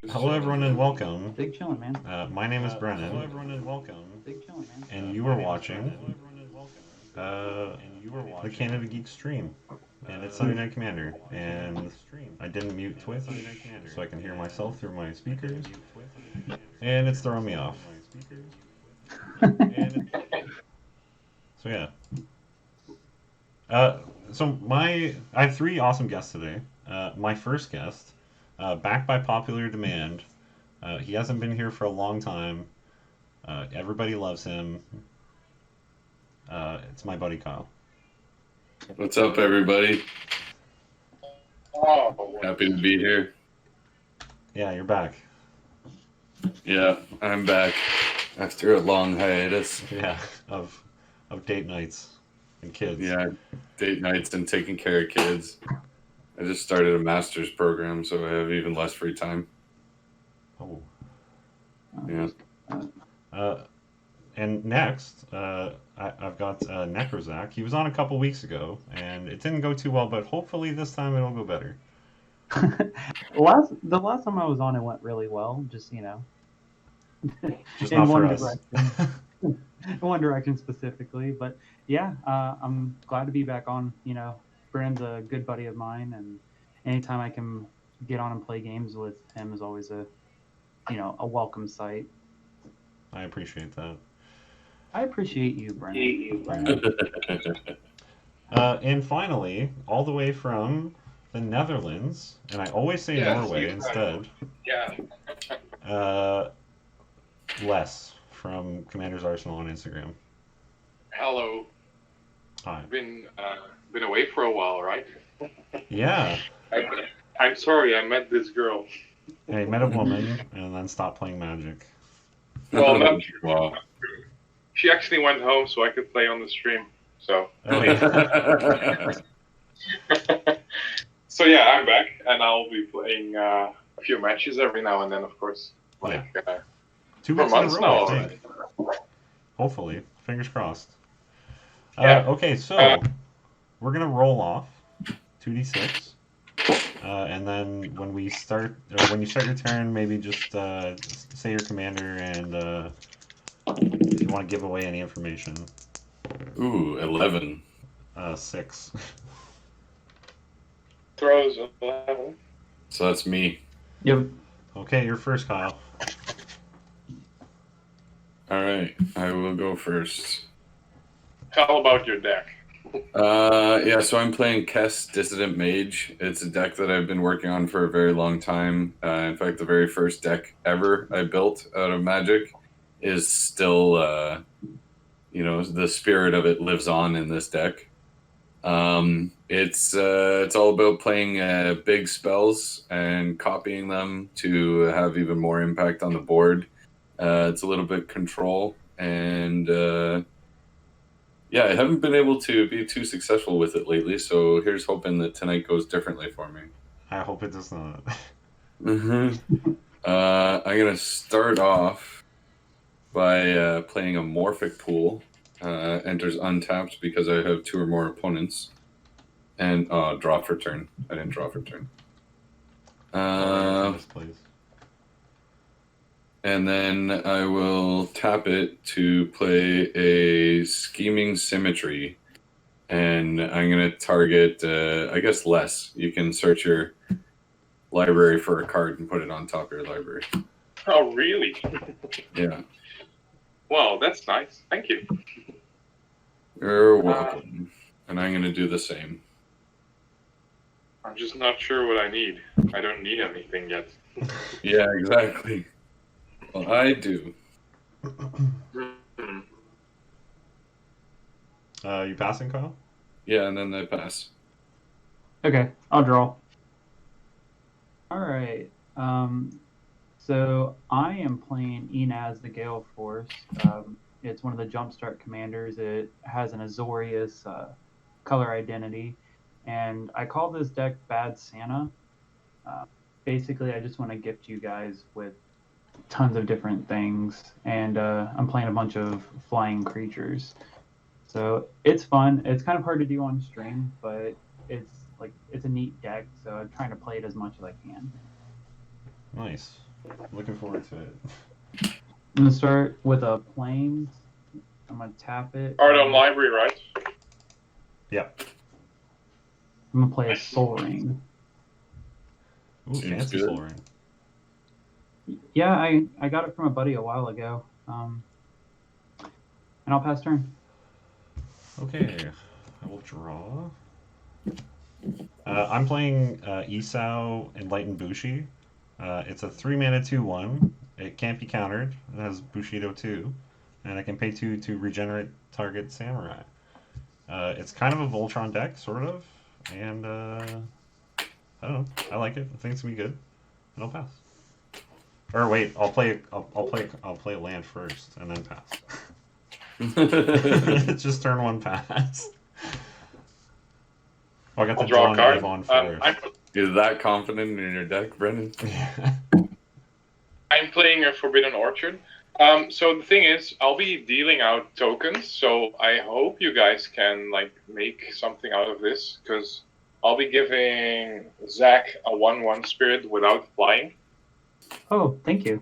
Hello, everyone, and welcome. Big chillin', man. My name is Brennan. Hello, everyone, and welcome. Big chillin', man. And you are watching the Canada Geeks stream. And it's Sunday Night Commander. And I didn't mute Twitch, so I can hear myself through my speakers. And it's throwing me off. So yeah. I have three awesome guests today. My first guest, back by popular demand. He hasn't been here for a long time. Everybody loves him. It's my buddy Kyle. What's up, everybody? Happy to be here. Yeah, you're back. Yeah, I'm back after a long hiatus. Yeah, of date nights and kids. Yeah, date nights and taking care of kids. I just started a master's program, so I have even less free time. Oh. Yeah. And next, I've got Necrozak. He was on a couple weeks ago, and it didn't go too well, but hopefully this time it'll go better. The last time I was on, it went really well. Just Just in not one for us. direction. In one direction specifically, but yeah, I'm glad to be back on. Brand's a good buddy of mine, and anytime I can get on and play games with him is always a welcome sight. I appreciate that. I appreciate you, Brendan. And finally, all the way from the Netherlands, and I always say Norway instead. Yeah. Les from Commander's Arsenal on Instagram. Hello. Hi. Been away for a while, right? Yeah. I'm sorry. I met this girl. Yeah, he met a woman and then stopped playing Magic. Well, not true. Wow. She actually went home, so I could play on the stream. So. Oh, yeah. So yeah, I'm back, and I'll be playing a few matches every now and then, of course. Like 2 for weeks in a months row, now I already. think. Hopefully. Fingers crossed. Yeah. Okay, so we're going to roll off 2d6. And then when you start your turn, maybe just say your commander and if you want to give away any information. Ooh, 11. 6. Throws 11. So that's me. Yep. Okay, you're first, Kyle. All right, I will go first. Tell about your deck. Yeah, so I'm playing Kess Dissident Mage. It's a deck that I've been working on for a very long time. In fact, the very first deck ever I built out of Magic is still, the spirit of it lives on in this deck. It's all about playing big spells and copying them to have even more impact on the board. It's a little bit control, and yeah, I haven't been able to be too successful with it lately, so here's hoping that tonight goes differently for me. I hope it does not. I'm going to start off by playing a Morphic Pool. Enters untapped because I have 2 or more opponents. And draw for turn. I didn't draw for turn. And then I will tap it to play a Scheming Symmetry. And I'm going to target, I guess, less. You can search your library for a card and put it on top of your library. Oh, really? Yeah. Wow, that's nice. Thank you. You're welcome. And I'm going to do the same. I'm just not sure what I need. I don't need anything yet. Yeah, exactly. Well, I do. You passing, Kyle? Yeah, and then they pass. Okay, I'll draw. All right. So I am playing Inniaz the Gale Force. It's one of the Jumpstart commanders. It has an Azorius color identity. And I call this deck Bad Santa. Basically, I just want to gift you guys with tons of different things. And I'm playing a bunch of flying creatures. So it's fun. It's kind of hard to do on stream, but it's a neat deck. So I'm trying to play it as much as I can. Nice. Looking forward to it. I'm gonna start with a plains. I'm gonna tap it. Art on library, right? Yep. I'm gonna play a Soul Ring. Ooh, Seems fancy good. Soul Ring. Yeah, I got it from a buddy a while ago. And I'll pass turn. Okay, I will draw. I'm playing Isao Enlightened Bushi. It's a 3-mana 2/1. It can't be countered. It has Bushido 2. And I can pay 2 to regenerate target samurai. It's kind of a Voltron deck, sort of. And I don't know. I like it. I think it's gonna be good. And I'll pass. Or wait, I'll play a land first and then pass. It's just turn 1 pass. Oh, I got I'll to draw a card. Avon first. You're that confident in your deck, Brennan? I'm playing a Forbidden Orchard. So the thing is, I'll be dealing out tokens. So I hope you guys can like make something out of this, because I'll be giving Zach a 1/1 spirit without flying, Oh, thank you.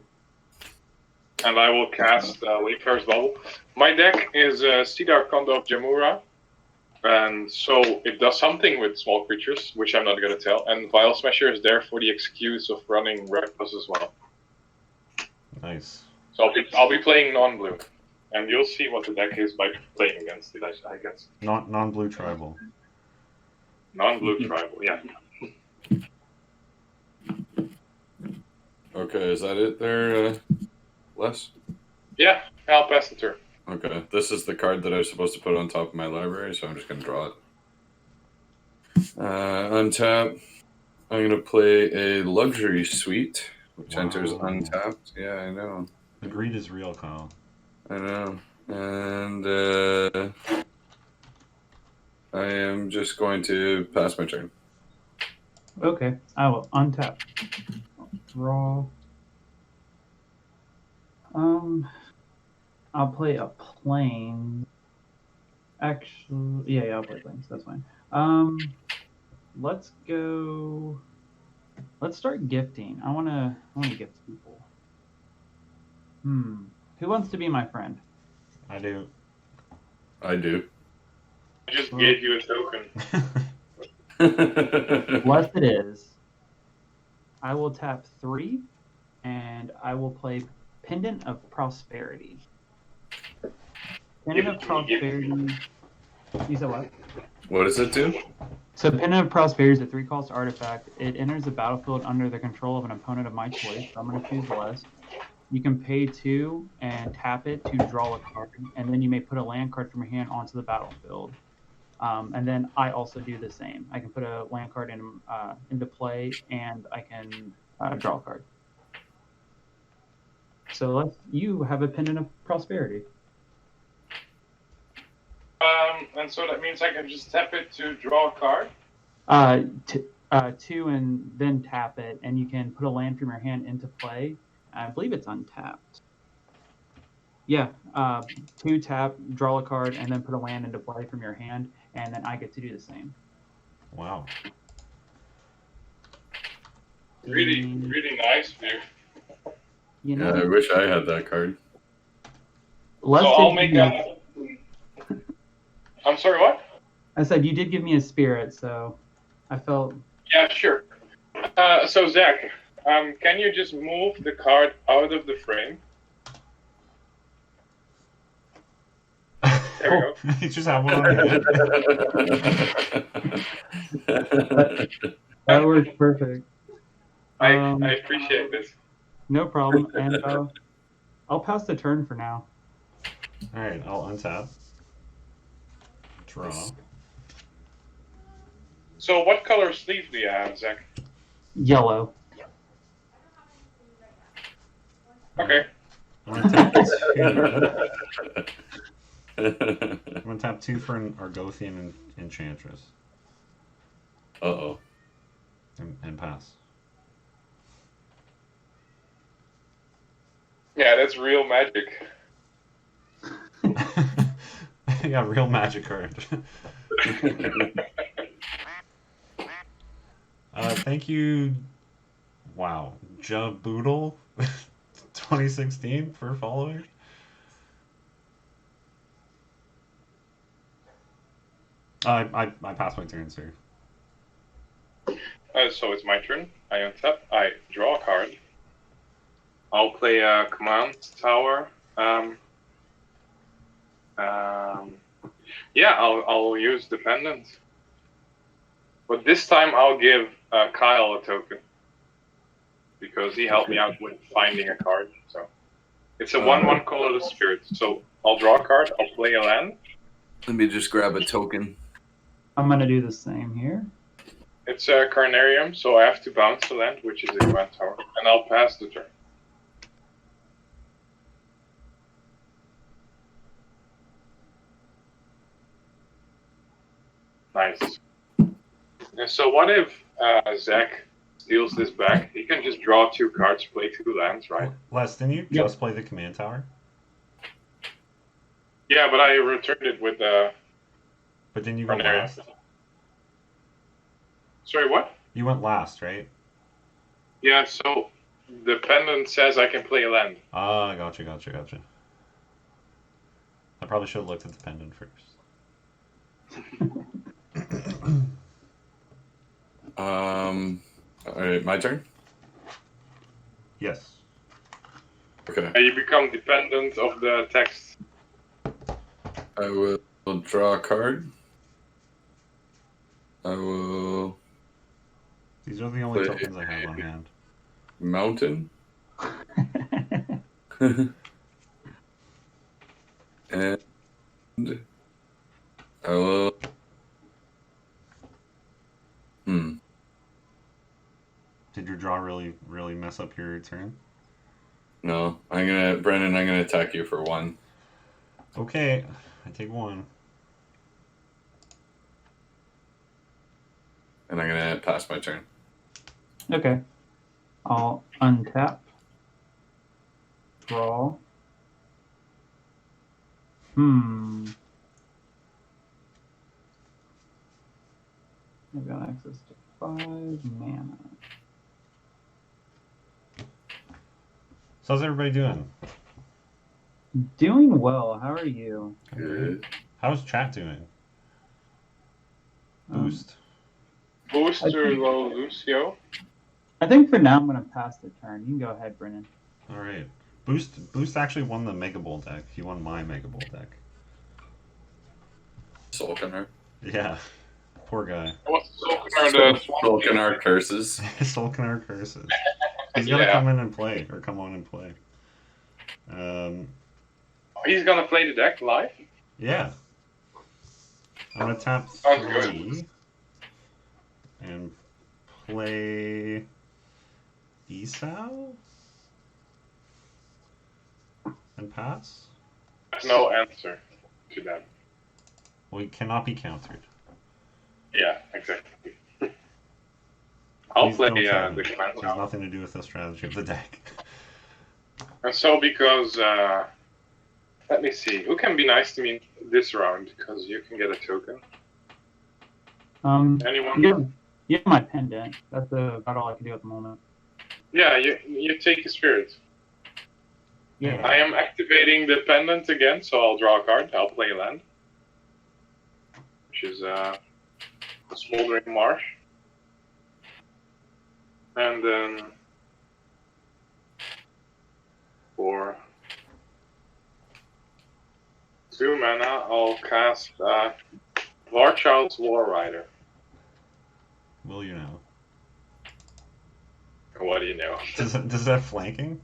and I will cast Wayfarer's Bubble. My deck is Sidar Kondo of Jamura, and so it does something with small creatures, which I'm not going to tell. And Vialsmasher is there for the excuse of running Red Plus as well. Nice. So I'll be playing non-blue, and you'll see what the deck is by playing against it, I guess. Non-blue tribal. Non-blue tribal, yeah. Okay, is that it there, Les? Yeah, I'll pass the turn. Okay, this is the card that I was supposed to put on top of my library, so I'm just going to draw it. Untap. I'm going to play a Luxury Suite, which enters Wow. untapped. Yeah, I know. The greed is real, Kyle. I know. And I am just going to pass my turn. Okay, I will untap. Draw. I'll play a plane. Actually, yeah, I'll play planes. That's fine. Let's go. Let's start gifting. I wanna gift people. Who wants to be my friend? I do. I do. I just gave you a token. Blessed it is. I will tap 3, and I will play Pendant of Prosperity. Pendant of Prosperity. You said what? What does it do? So Pendant of Prosperity is a 3-cost artifact. It enters the battlefield under the control of an opponent of my choice. So I'm going to choose Blessed. You can pay 2 and tap it to draw a card, and then you may put a land card from your hand onto the battlefield. And then I also do the same. I can put a land card into play, and I can draw a card. So you have a Pendant of Prosperity. And so that means I can just tap it to draw a card? 2 and then tap it, and you can put a land from your hand into play. I believe it's untapped. Yeah, 2 tap, draw a card, and then put a land into play from your hand, and then I get to do the same. Wow. Really, really nice view. You Yeah, know, I wish I had that card. So I'll make a... I'm sorry, what? I said you did give me a spirit, so I felt. Yeah, sure. So Zach, can you just move the card out of the frame? There we go. You just have one on your head. That works perfect. I appreciate this. No problem, and I'll pass the turn for now. Alright, I'll untap. Draw. So what color sleeve do you have, Zach? Yellow. Okay. I'm gonna tap 2. I'm gonna tap 2 for an Argothian Enchantress. Uh-oh. And pass. Yeah, that's real magic. Yeah, real magic card. Thank you. Wow. Jaboodle 2016 for followers. I passed my turn, sir. So it's my turn. I untap. I draw a card. I'll play a command tower. Yeah, I'll use dependent. But this time I'll give Kyle a token because he helped me out with finding a card. So it's a 1/1 colorless spirit. So I'll draw a card. I'll play a land. Let me just grab a token. I'm gonna do the same here. It's a Carnarium, so I have to bounce the land, which is a command tower, and I'll pass the turn. Nice. And so what if Zach steals this back? He can just draw 2 cards, play 2 lands, right? Les, didn't you just play the command tower? Yeah, but I returned it with But didn't you go Carnarium. last? Sorry, what? You went last, right? Yeah, so the pendant says I can play a land. Ah, gotcha. I probably should have looked at the pendant first. Alright, my turn? Yes. Okay. And you become dependent of the text. I will draw a card. I will These are the only Play- tokens I have on hand. mountain. And I will. Did your draw really mess up your turn? No, Brendan, I'm gonna attack you for 1. Okay, I take 1. And I'm gonna pass my turn. Okay. I'll untap. Draw. I've got access to 5 mana. So how's everybody doing? Doing well. How are you? Good. How's chat doing? Boost. Booster low Lucio. I think for now I'm going to pass the turn. You can go ahead, Brennan. All right. Boost actually won the Mega Bowl deck. He won my Mega Bowl deck. Solkanar. Yeah. Poor guy. What's the Solkanar curses. Solkanar curses. He's gonna come in and play, or come on and play. He's gonna play the deck live? Yeah. I'm gonna tap Sounds 3 and play Isao and pass. No answer to that. Well, it cannot be countered. Yeah, exactly. I'll Please play don't tell me. the command It has tower. nothing to do with the strategy of the deck. And so because let me see, who can be nice to me this round? Because you can get a token. Anyone? You have my pendant. That's about all I can do at the moment. Yeah, you take a spirit. Yeah. I am activating the pendant again, so I'll draw a card. I'll play a land, which is a smoldering marsh, and then for 2 mana, I'll cast Varchild's War Rider. Will you know? What do you know? Does that flanking?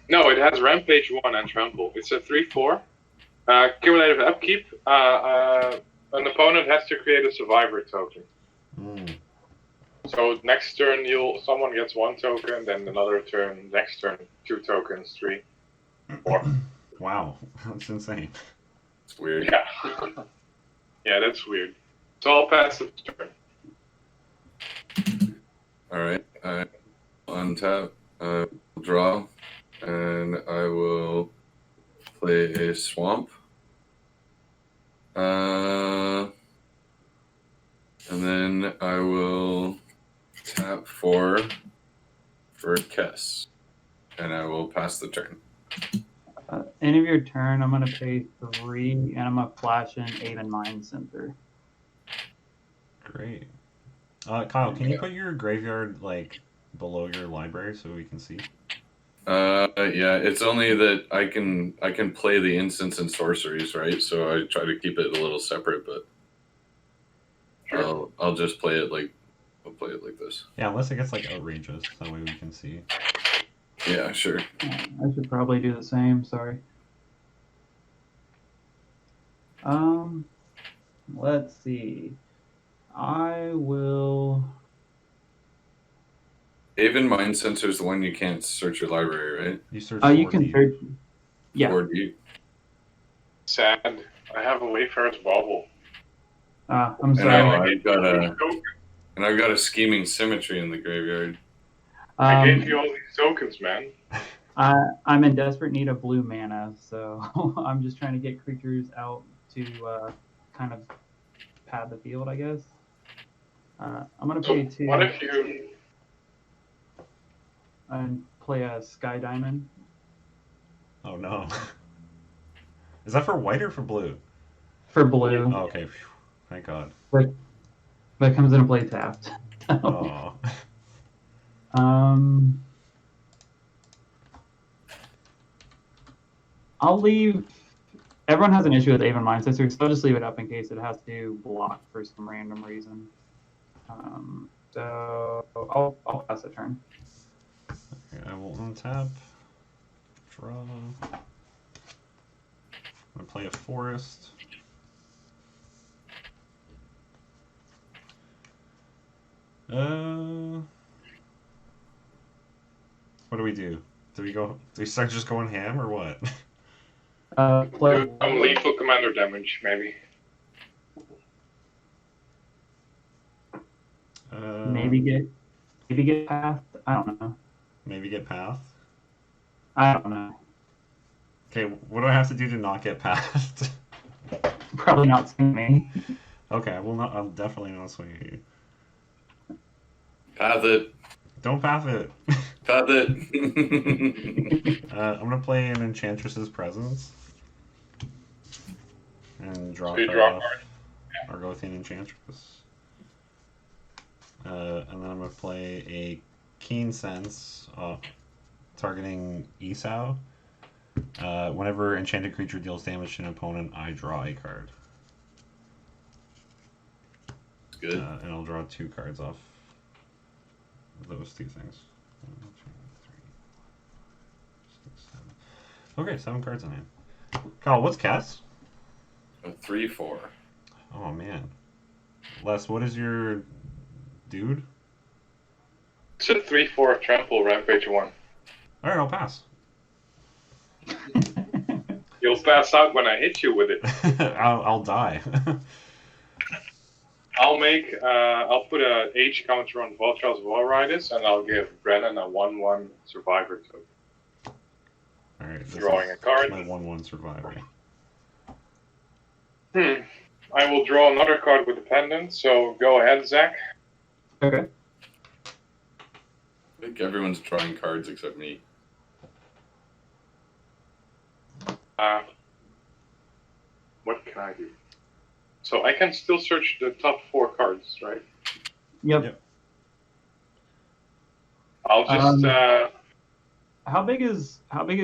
No, it has Rampage 1 and Trample. It's a 3/4. Cumulative upkeep. An opponent has to create a survivor token. So next turn, someone gets 1 token, then another turn, next turn, 2 tokens, 3, 4. Wow, that's insane. It's weird. Yeah. Yeah, that's weird. So I'll pass the turn. Alright, I untap, draw, and I will play a swamp. And then I will tap for for Kess, and I will pass the turn. End of your turn, I'm going to pay 3, and I'm going to flash in Aven Mind Center. Great. Kyle, can you put your graveyard like below your library so we can see? Yeah, it's only that I can play the instants and sorceries, right? So I try to keep it a little separate, but I'll just play it like this. Yeah, unless it gets like outrageous, that way we can see. Yeah, sure. I should probably do the same. Sorry. Let's see. I will. Aven Mind Sensor is the one you can't search your library, right? You search. You can 4D. search. Yeah. 4D. Sad. I have a Wayfarer's Bauble. I'm I know, sorry. I've got a Scheming Symmetry in the graveyard. I gave you all these tokens, man. I'm in desperate need of blue mana, so I'm just trying to get creatures out to kind of pad the field, I guess. I'm gonna So pay 2 what if you? and play a Sky Diamond. Oh no. Is that for white or for blue? For blue, Oh, okay. Phew. Thank God. but it comes into play tapped. Oh. I'll leave. Everyone has an issue with Aven Mind Sensor, so I'll just leave it up in case it has to block for some random reason. So I'll pass a turn. Okay, I will untap. Draw. I'm gonna play a forest. What do we do? Do we start just going ham or what? Play. Do some lethal commander damage, maybe. Maybe get path. I don't know. Maybe get path. I don't know. Okay, what do I have to do to not get pathed? Probably not swing me. Okay, I'll definitely not swing at you. Path it. Don't path it. Path it. I'm gonna play an Enchantress's Presence. And draw So you a draw card a off Argothian Enchantress. And then I'm gonna play a Keen Sense, targeting Isao. Whenever enchanted creature deals damage to an opponent, I draw a card. Good. And I'll draw 2 cards off those 2 things. 1, 2, 3, 6, 7. Okay, 7 cards in hand. Kyle, what's Kess? A 3/4. Oh man. Les, what is your dude? It's a 3/4 trample rampage 1. Alright, I'll pass. You'll pass out when I hit you with it. I'll die. I'll put a H counter on Vulture's Walriders, and I'll give Brennan a 1/1 survivor token. Alright, Drawing a card. My 1/1 survivor. I will draw another card with Dependent, so go ahead, Zach. Okay. I think everyone's drawing cards except me. What can I do? So I can still search the top 4 cards, right? Yep. I'll just How big is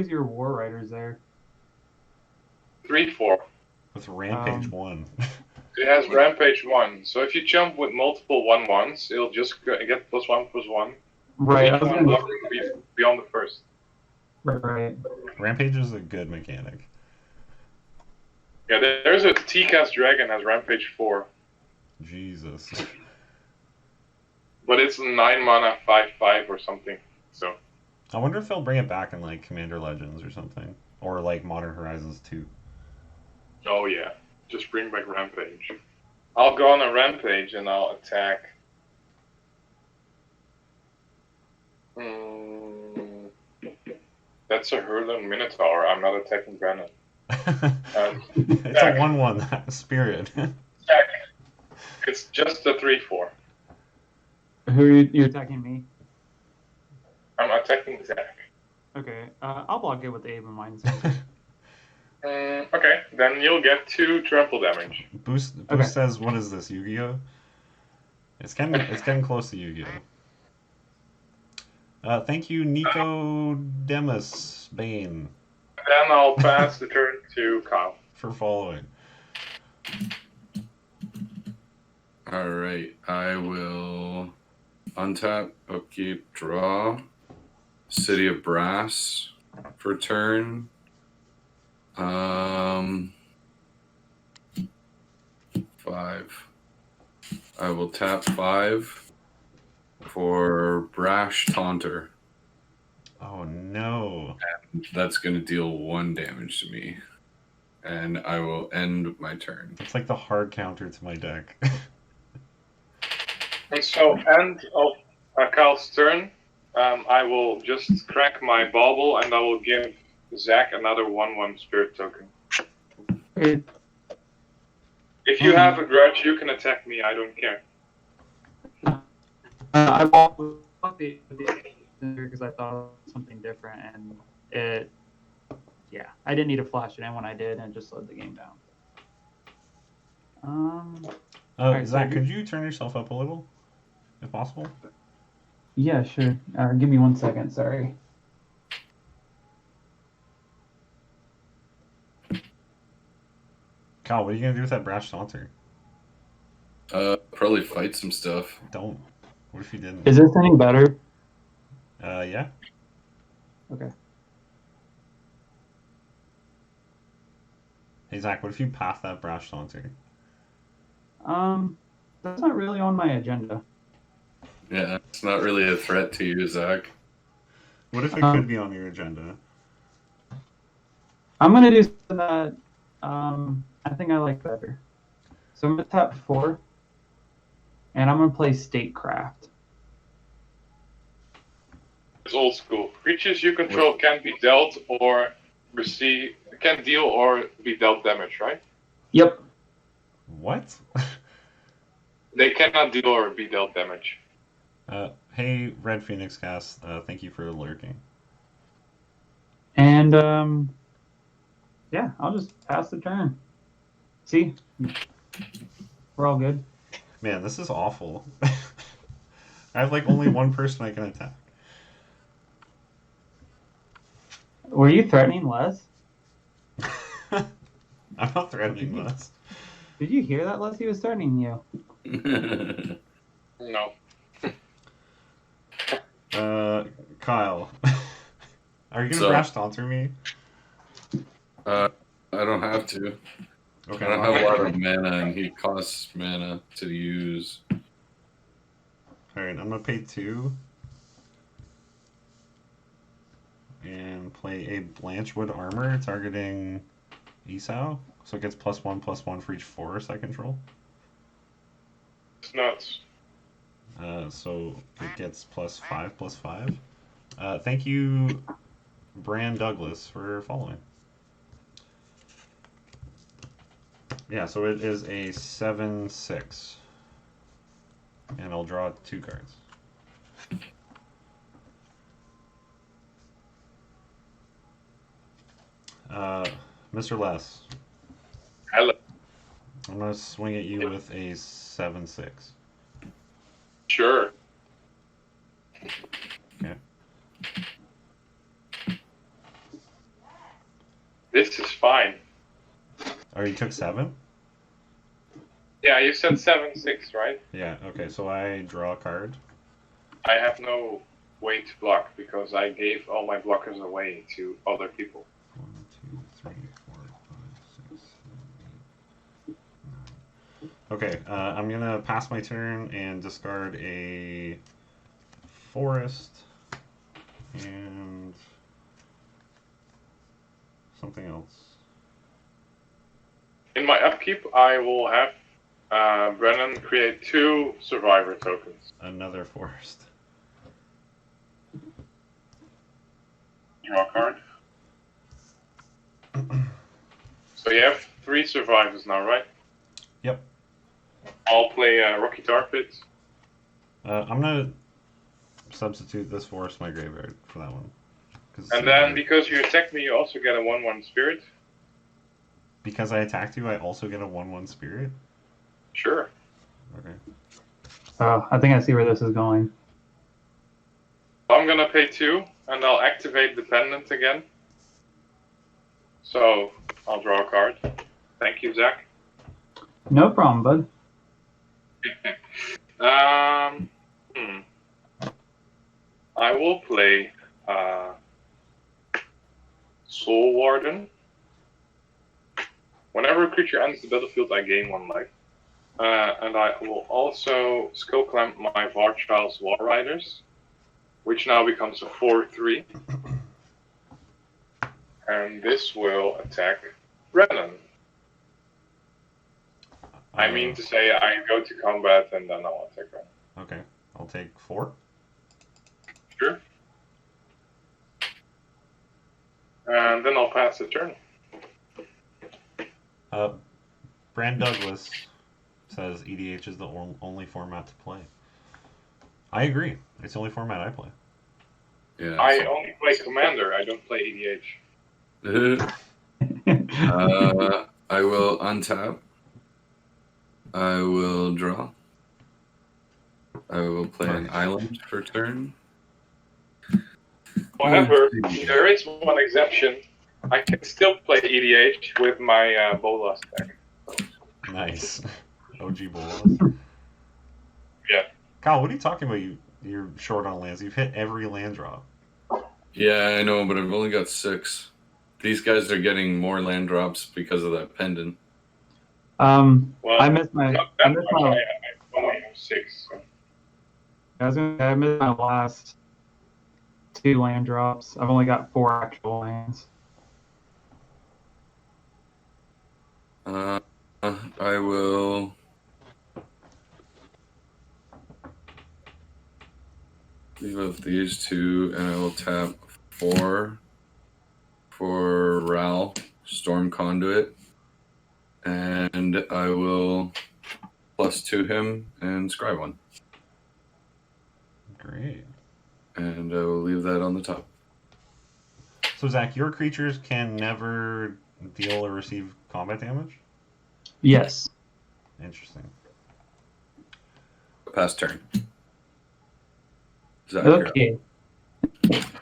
your War Riders there? 3/4. With Rampage 1. It has Rampage 1, so if you jump with multiple 1/1s, it'll just get +1/+1. Right. Each one block will be beyond the first. Right. Rampage is a good mechanic. Yeah, there's a T-Cast Dragon has Rampage 4, Jesus. but it's 9 mana 5/5 or something. So I wonder if they'll bring it back in like Commander Legends or something. Or like Modern Horizons 2. oh yeah, just bring back Rampage. I'll go on a Rampage and I'll attack. That's a Hurlan Minotaur. I'm not attacking Brennan. It's a 1/1 spirit. Attack. It's just a 3/4. Who are you attacking me? I'm attacking Zach. Okay, I'll block it with Abe in mind. Okay, then you'll get 2 trample damage. Boost Okay. says, "What is this, Yu-Gi-Oh?" It's getting close to Yu-Gi-Oh. Thank you, Nico Demus Bane, Then I'll pass the turn to Kyle. for following. All right, I will untap, upkeep, draw, City of Brass for turn. 5. I will tap 5 for Brash Taunter. Oh no! That's going to deal 1 damage to me, and I will end my turn. It's like the hard counter to my deck. And so, end of Kyle's turn, I will just crack my bauble and I will give Zach another 1/1 spirit token. It, If you have a grudge, you can attack me, I don't care. I blocked the because I thought it was something different, and I didn't need to flash it in when I did, and it just slowed the game down. Alright, Zach, so could you turn yourself up a little, if possible? yeah, sure. Give me 1 second. Sorry. Kyle, what are you gonna do with that Brash Taunter? Probably fight some stuff. Don't. What if you didn't? Is this any better? Yeah. Okay. Hey Zach, what if you pass that Brash Taunter? That's not really on my agenda. Yeah, it's not really a threat to you, Zach. What if it could be on your agenda? I'm gonna do something that I think I like better. So I'm gonna tap 4, and I'm gonna play Statecraft. It's old school. Creatures you control can be dealt or can deal or be dealt damage, right? Yep. What? They cannot deal or be dealt damage. Hey, Red Phoenix Cast, thank you for lurking. And I'll just pass the turn. See, we're all good. Man, this is awful. I have like only one person I can attack. Were you threatening Les? I'm not threatening this. Did you hear that, Les? He was threatening you. No. Kyle, are you gonna So- Brash Taunter me? I don't have to. Okay. I don't have a lot of mana, and he costs mana to use. Alright, I'm gonna pay 2. And play a Blanchwood Armor targeting Isao. So it gets +1/+1 for each forest I control. It's nuts. So it gets +5/+5. Thank you, Bran Douglas, for following. Yeah, so it is a 7/6. And I'll draw 2 cards. Mr. Les, Hello. I'm gonna swing at you with a 7/6. Sure. Okay. This is fine. Oh, you took 7? Yeah, you said 7/6, right? Yeah, okay, so I draw a card. I have no way to block because I gave all my blockers away to other people. 1, 2, 3, 4, 5, 6, 7, 8, 9. Okay, I'm gonna pass my turn and discard a forest and something else. In my upkeep, I will have Brennan create 2 survivor tokens. Another forest. Draw a card. So you have 3 survivors now, right? Yep. I'll play Rocky Tar Pit. I'm gonna substitute this forest my graveyard for that one. And then because you attacked me, you also get a 1/1 spirit. Because I attacked you, I also get a 1/1 spirit? Sure. Okay. Oh, I think I see where this is going. I'm gonna pay 2, and I'll activate Dependent again. So, I'll draw a card. Thank you, Zach. No problem, bud. I will play Soul Warden. Whenever a creature enters the battlefield, I gain 1 life. And I will also Skull Clamp my Varchild's War Riders, which now becomes a 4/3. And this will attack Renan. I mean to say I go to combat and then I'll attack Renan. Okay. I'll take 4. Sure. And then I'll pass the turn. Brand Douglas says EDH is the only format to play. I agree. It's the only format I play. Yeah. I only play Commander. I don't play EDH. I will untap. I will draw. I will play an island for turn. However, there is one exception. I can still play EDH with my Bolas deck. Nice. OG Bolas. Yeah. Kyle, what are you talking about? You're short on lands. You've hit every land drop. Yeah, I know, but I've only got 6. These guys are getting more land drops because of that pendant. Well, I missed my. not I that missed much. my. I only have 6. So. I missed my last 2 land drops. I've only got 4 actual lands. I will leave out these 2, and I will tap 4 for Ral, Storm Conduit, and I will +2 him and scry 1. Great. And I will leave that on the top. So, Zach, your creatures can never deal or receive combat damage? Yes. Interesting. Pass turn. Zach, Okay.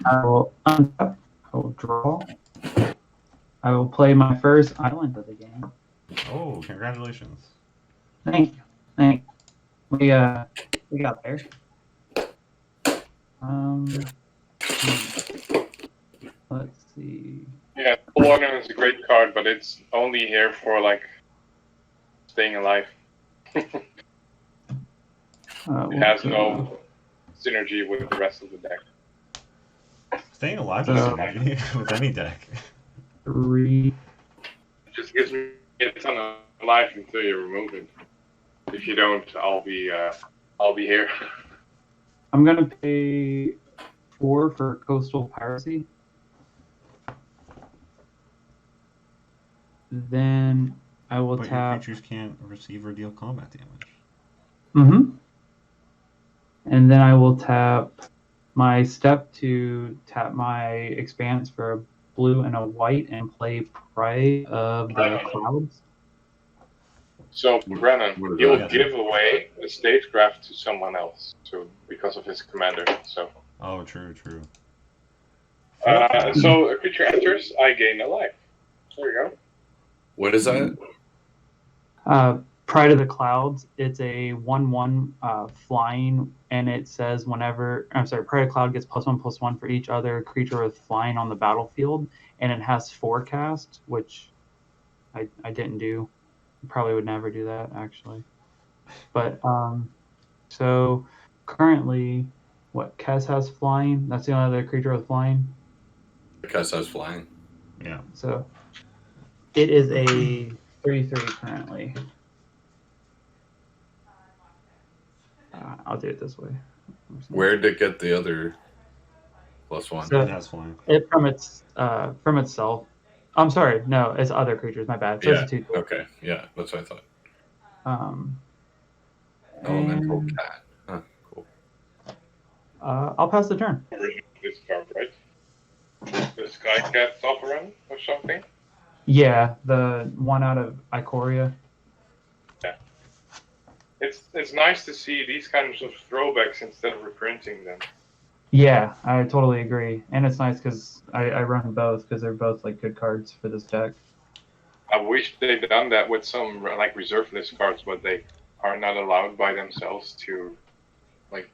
I will untap. I will draw. I will play my first island of the game. Oh, congratulations. Thank you. Thank you. We got there. Let's see. Yeah, Login is a great card, but it's only here for like staying alive. It has no synergy with the rest of the deck. Staying alive is synergy with any deck. 3. It just gives me a ton of life until you remove it. If you don't, I'll be here. I'm gonna pay 4 for Coastal Piracy. Then I will But your tap. creatures can't receive or deal combat damage. Mm-hmm. And then I will tap my step to tap my Expanse for a blue and a white and play Prey of the Clouds. So Brennan, What is he'll that? give away a stagecraft to someone else, because of his commander. So. Oh, true. So a creature enters, I gain a life. There you go. What is that? Pride of the Clouds. It's a 1/1 flying, and it says whenever Pride of Cloud gets +1/+1 for each other creature with flying on the battlefield, and it has forecast, which I didn't do. Probably would never do that actually. But so currently, what Kess has flying? That's the only other creature with flying. Kess has flying. Yeah. So it is a 3/3 currently. I'll do it this way. Where did it get the other +1? So- It has flying. It from itself. I'm sorry, no, it's other creatures. My bad. So Yeah. it's a 2/2. Okay. Yeah, that's what I thought. Um, Elemental and cat. Huh. Cool. I'll pass the turn. This card, right? The Sky Cat Sovereign or something? Yeah, the one out of Ikoria. Yeah. It's nice to see these kinds of throwbacks instead of reprinting them. Yeah, I totally agree. And it's nice because I run both because they're both like good cards for this deck. I wish they'd done that with some like reserve list cards, but they are not allowed by themselves to like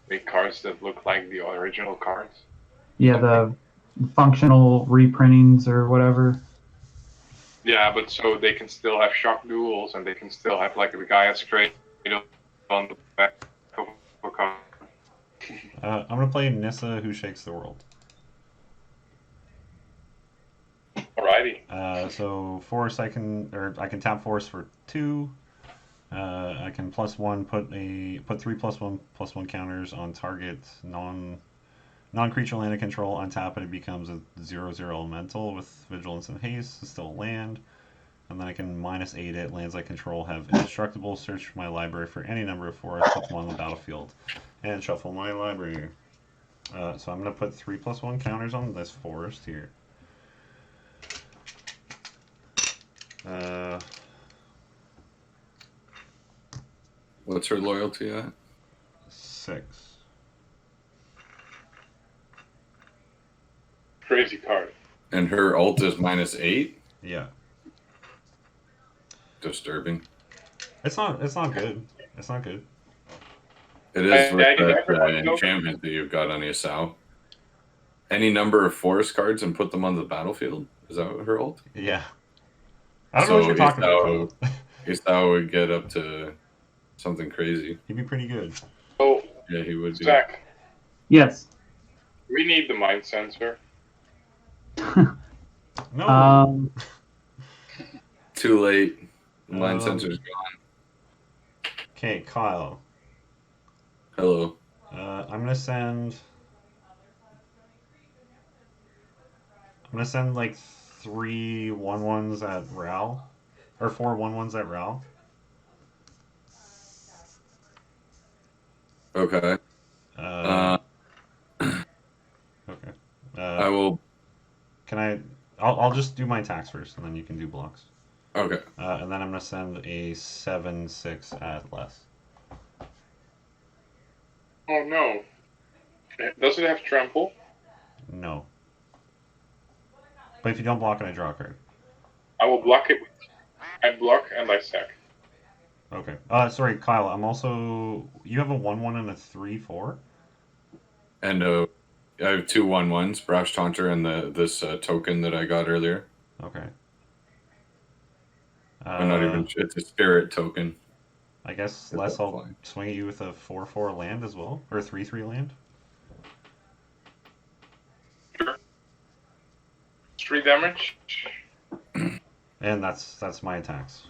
make cards that look like the original cards. Yeah, the functional reprintings or whatever. Yeah, but so they can still have shock duels, and they can still have like the guy straight on the back of a card. I'm gonna play Nissa, Who Shakes the World. Alrighty. So force, I can tap force for 2. I can +1 put 3+1/+1 counters on target non-creature land of control. Untap it, it becomes a 0/0 elemental with vigilance and haste. It's still a land. And then I can -8 it. Lands I control have indestructible. Search my library for any number of forests, put them on the battlefield, and shuffle my library. So I'm gonna put 3+1 counters on this forest here. What's her loyalty at? 6. Crazy card. And her ult is -8? Yeah. Disturbing. It's not good. It's not good. It is with did that everyone know- enchantment that you've got on Isao. Any number of forest cards and put them on the battlefield? Is that what her ult? Yeah. I don't know what you're talking about. Isao would get up to something crazy. He'd be pretty good. So, Yeah, he would be. Zach, Yes. we need the mind sensor. No. Too late. Mind Um, sensor's gone. Okay, Kyle. Hello. I'm gonna send like 3 1/1s at Ral, or 4 1/1s at Ral. Okay. Okay. I will. I'll just do my attacks first, and then you can do blocks. Okay. And then I'm gonna send a 7/6 at Les. Oh no. Does it have trample? No. But if you don't block it, I draw a card. I will block it. I block and I sack. Okay. Sorry, Kyle. You have a 1/1 and a 3/4. And I have 2 1/1s, Brash Taunter and this token that I got earlier. Okay. I'm not even. It's a spirit token. I guess Les, I'll swing at you with a 4/4 land as well, or a 3/3 land. Sure. 3 damage. And that's my attacks.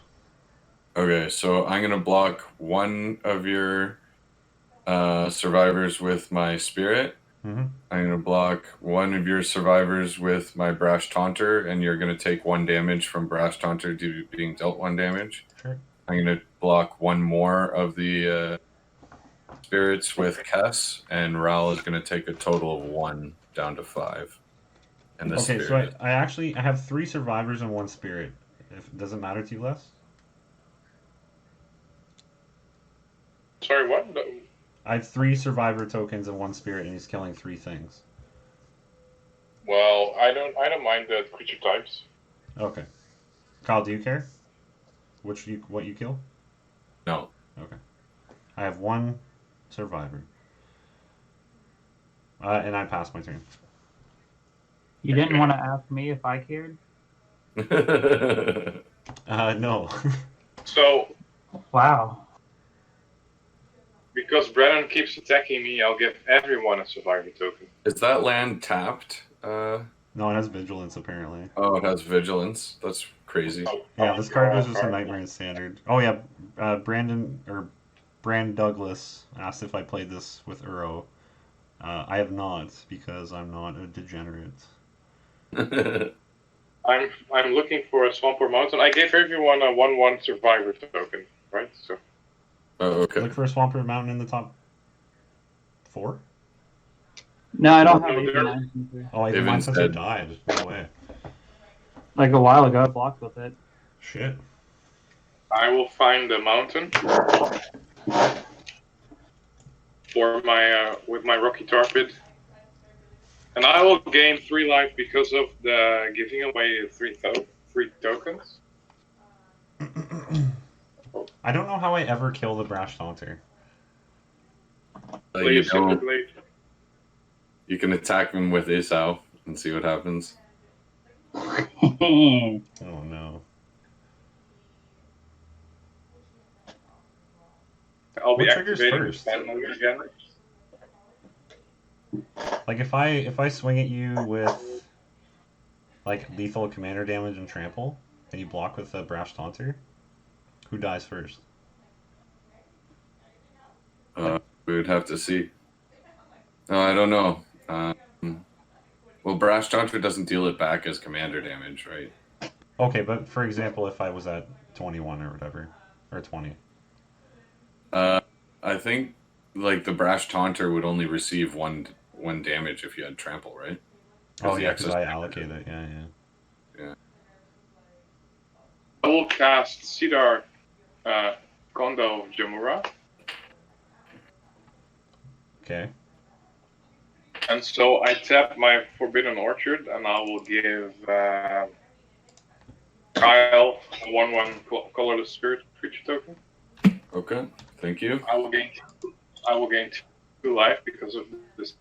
Okay, so I'm gonna block one of your survivors with my spirit. Mm-hmm. I'm gonna block one of your survivors with my Brash Taunter, and you're gonna take 1 damage from Brash Taunter due to being dealt 1 damage. Sure. I'm gonna block 1 more of the spirits with Kess, and Ral is gonna take a total of 1 down to 5. And the Okay, spirit. so I have 3 survivors and 1 spirit. Does it matter to you, Les? Sorry, what? I have 3 survivor tokens and 1 spirit, and he's killing 3 things. Well, I don't mind the creature types. Okay. Kyle, do you care? What you kill? No. Okay. I have 1 survivor. And I passed my turn. You didn't want to ask me if I cared? No. So, Wow. because Brennan keeps attacking me, I'll give everyone a survivor token. Is that land tapped? No, it has vigilance apparently. Oh, it has vigilance. That's crazy. Yeah, this card was just a nightmare in standard. Oh yeah, Brand Douglas asked if I played this with Uro. I have not because I'm not a degenerate. I'm looking for a Swamp or Mountain. I gave everyone a 1/1 survivor token, right? So Oh, okay. Look for a Swamper Mountain in the top 4. No, I don't have No, Aether there- Mind Sensor. Oh, even Even mine sensor said- died. No way. Like a while ago, I blocked with it. Shit. I will find the mountain for my with my rocky torpid, and I will gain 3 life because of the giving away three tokens. I don't know how I ever kill the Brash Taunter. Play you a Cinder know, Blade. you can attack him with Isao and see what happens. Oh no. I'll be What triggers activating first? the fan mode again. Like if I swing at you with like lethal commander damage and trample, and you block with the Brash Taunter, who dies first? We would have to see. No, I don't know. Well, Brash Taunter doesn't deal it back as commander damage, right? Okay, but for example, if I was at 21 or whatever, or 20. I think like the Brash Taunter would only receive one damage if you had trample, right? Oh the yeah, because excess I damage. allocate it. Yeah. I will cast Sidar Kondo of Jamura, Okay. and so I tap my Forbidden Orchard, and I will give Kyle a 1/1 colorless spirit creature token. Okay, thank you. I will gain 2 life because of this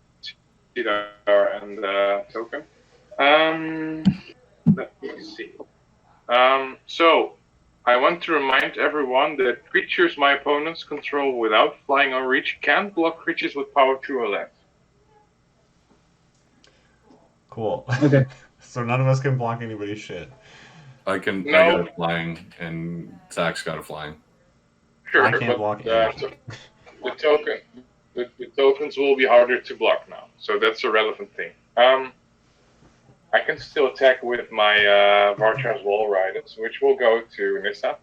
Sidar and token. Let me see. So I want to remind everyone that creatures my opponents control without flying or reach can't block creatures with power 2 or less. Cool. Okay. So none of us can block anybody's shit. I got No. a flying, and Zach's got a flying. Sure, I can't but block the tokens will be harder to block now, so that's a relevant thing. I can still attack with my Varchar's Wall Riders, which will go to Nissa.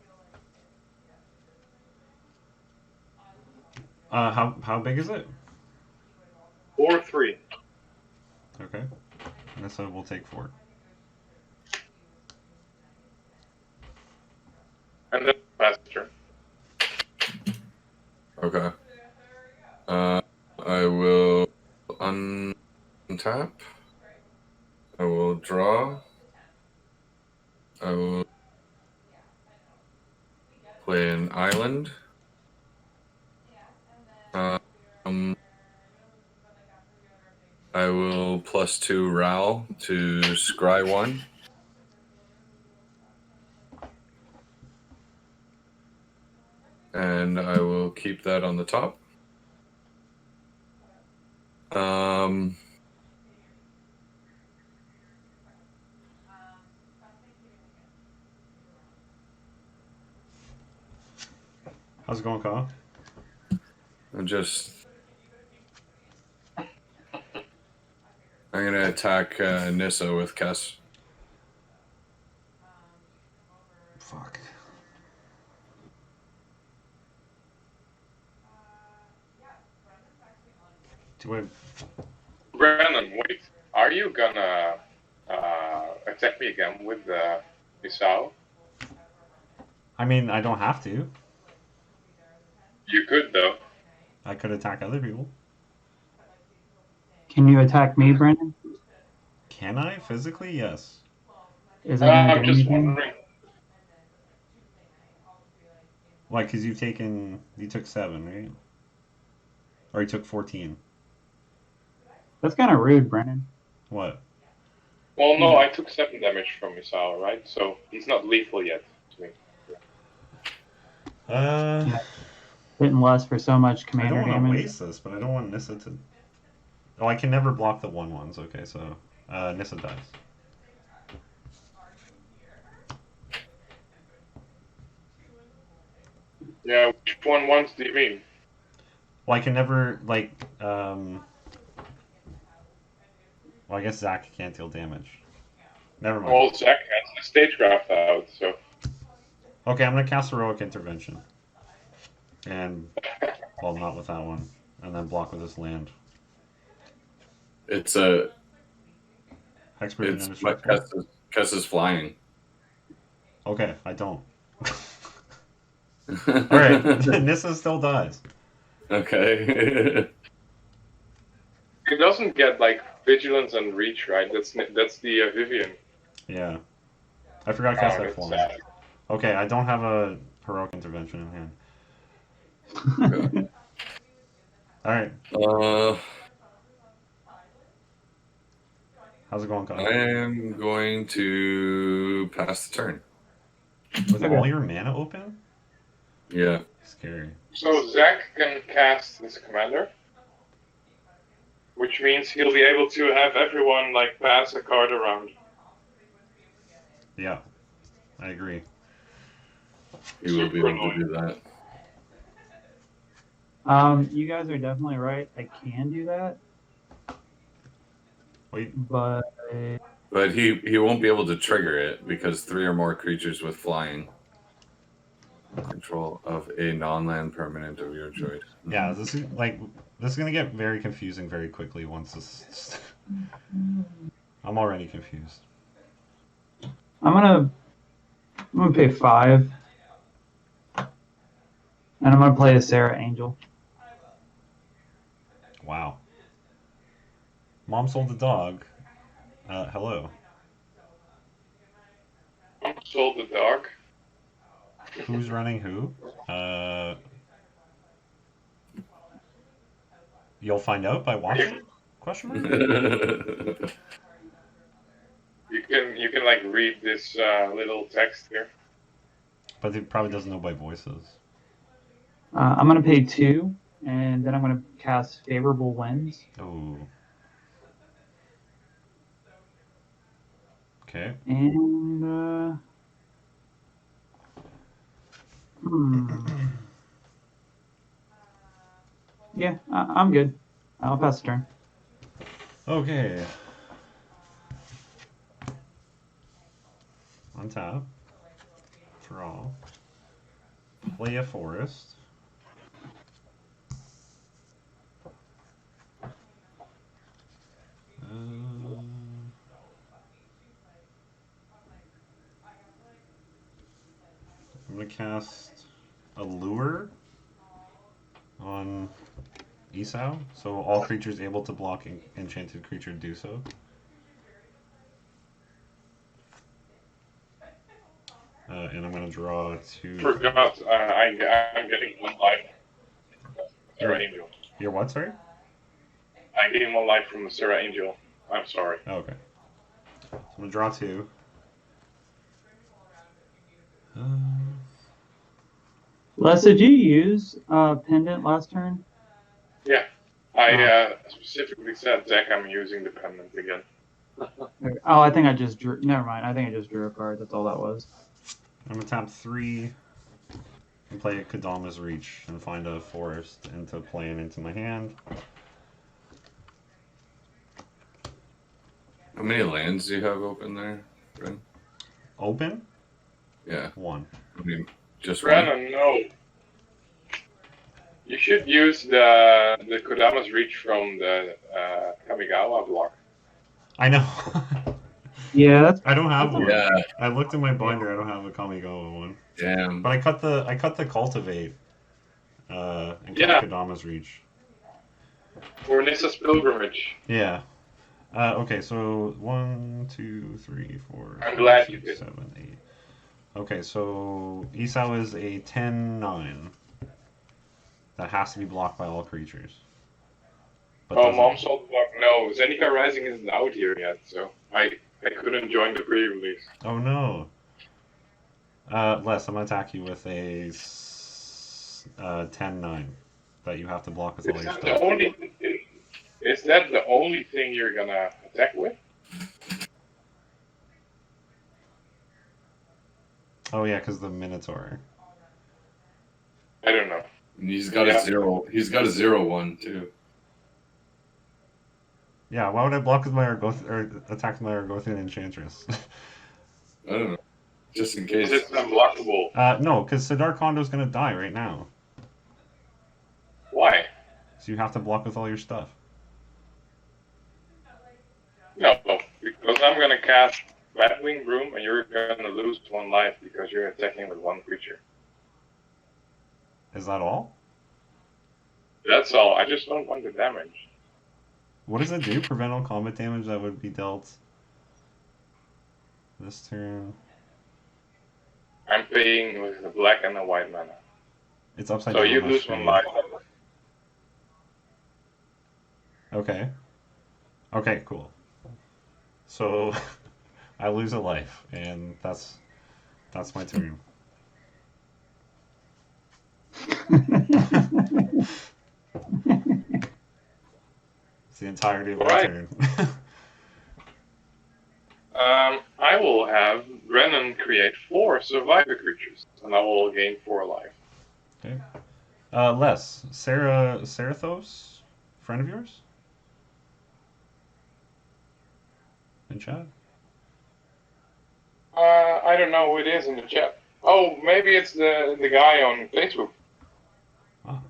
How big is it? Or 3. Okay. And so we'll take 4. And then pass the turn. Okay. I will untap. I will draw. I will play an island. I will +2 Ral to scry 1. And I will keep that on the top. How's it going, Kyle? I'm gonna attack Nissa with Kess. Fuck. Do I? Brandon, wait. Are you gonna attack me again with Isao? I mean, I don't have to. You could, though. I could attack other people. Can you attack me, Brendan? Can I physically? Yes. Is it gonna do I'm just anything? wondering. Why? Because you took 7, right? Or you took 14. That's kind of rude, Brendan. What? Well, no, I took 7 damage from Isao, right? So he's not lethal yet to me. Hitting less for so much I commander don't want to damage. waste this, but I don't want Nissa to. Oh, I can never block the 1/1s. Okay, so Nissa dies. Yeah, which 1/1s do you mean? Well, I can never like. Well, I guess Zach can't deal damage. Never mind. Well, Zach has the stagecraft out, so. Okay, I'm gonna cast Heroic Intervention. And well, not with that one, and then block with this land. It's Expert in it's indestructible? Kess is flying. Okay, I don't. Alright, Nissa still dies. Okay. It doesn't get like vigilance and reach, right? That's the Vivian. Yeah. I forgot Kess had That's flying. sad. Okay, I don't have a heroic intervention in hand. Alright, uh, how's it going, I Kyle? am going to pass the turn. With Okay. all your mana open? Yeah. Scary. So Zach can cast this commander, which means he'll be able to have everyone like pass a card around. Yeah, I agree. He will be Super able to do that. You guys are definitely right. I can do that, Wait, but But he won't be able to trigger it because 3 or more creatures with flying control of a non-land permanent of your choice. yeah, this is gonna get very confusing very quickly once this. I'm already confused. I'm gonna pay 5, and I'm gonna play a Sarah Angel. Wow. Mom sold the dog. Hello. Sold the dog. Who's running who? You'll find out by watching? Question mark? You can like read this little text here. But it probably doesn't know by voices. I'm gonna pay 2, and then I'm gonna cast Favorable Winds. Oh. Okay. And yeah, I'm good. I'll pass the turn. Okay. Untap. Draw. Play a forest. I'm gonna cast a lure on Isao, so all creatures able to block enchanted creature do so. And I'm gonna draw 2. Forgot. I'm getting 1 life. Sarah Angel. You're what, sorry? I'm getting 1 life from the Sarah Angel. I'm sorry. Oh, okay. So I'm gonna draw 2. Les, did you use Pendant last turn? Yeah. I specifically said, Zach, I'm using the pendant again. Oh, I think I just drew. Never mind. I think I just drew a card. That's all that was. I'm gonna tap 3 and play a Kodama's Reach and find a forest and to play it into my hand. How many lands do you have open there, Bren? Open? Yeah. 1. I mean, just one. Brandon, no. You should use the Kodama's Reach from the Kamigawa block. I know. Yeah, that's. I don't have one. Yeah. I looked in my binder. I don't have a Kamigawa one. Damn. But I cut the cultivate. And Yeah. cut Kodama's Reach. For Nissa's Pilgrimage. Yeah. Okay, so 1, 2, 3, 4, I'm 5, glad you 6, did. 7, 8. Okay, so Isao is a 10/9 that has to be blocked by all creatures. But Oh, doesn't- Mom sold the block. No, Zendika Rising isn't out here yet, so I couldn't join the pre-release. Oh no. Les, I'm gonna attack you with a 10/9 that you have to block with all Is your that stuff. is that the only thing you're gonna attack with? Oh yeah, because the Minotaur. I don't know. And he's got Yeah. a 0. He's got a 0/1 too. Yeah, why would I block with my or attack with my Argothian Enchantress? I don't know. Just in Is case. it unblockable? No, because Sidar Kondo's gonna die right now. Why? So you have to block with all your stuff. No, because I'm gonna cast Battling Broom and you're gonna lose 1 life because you're attacking with 1 creature. Is that all? That's all. I just don't want the damage. What does it do? Prevent all combat damage that would be dealt this turn. I'm paying with a black and a white mana. It's upside So down. you on my lose 1 screen. life. Okay. Okay, cool. So I lose a life, and that's my turn. It's the entirety of my Right. turn. I will have Brennan create 4 survivor creatures, and I will gain 4 life. Okay. Les, Sarathos, friend of yours? In chat? I don't know who it is in the chat. Oh, maybe it's the guy on Facebook. Ah.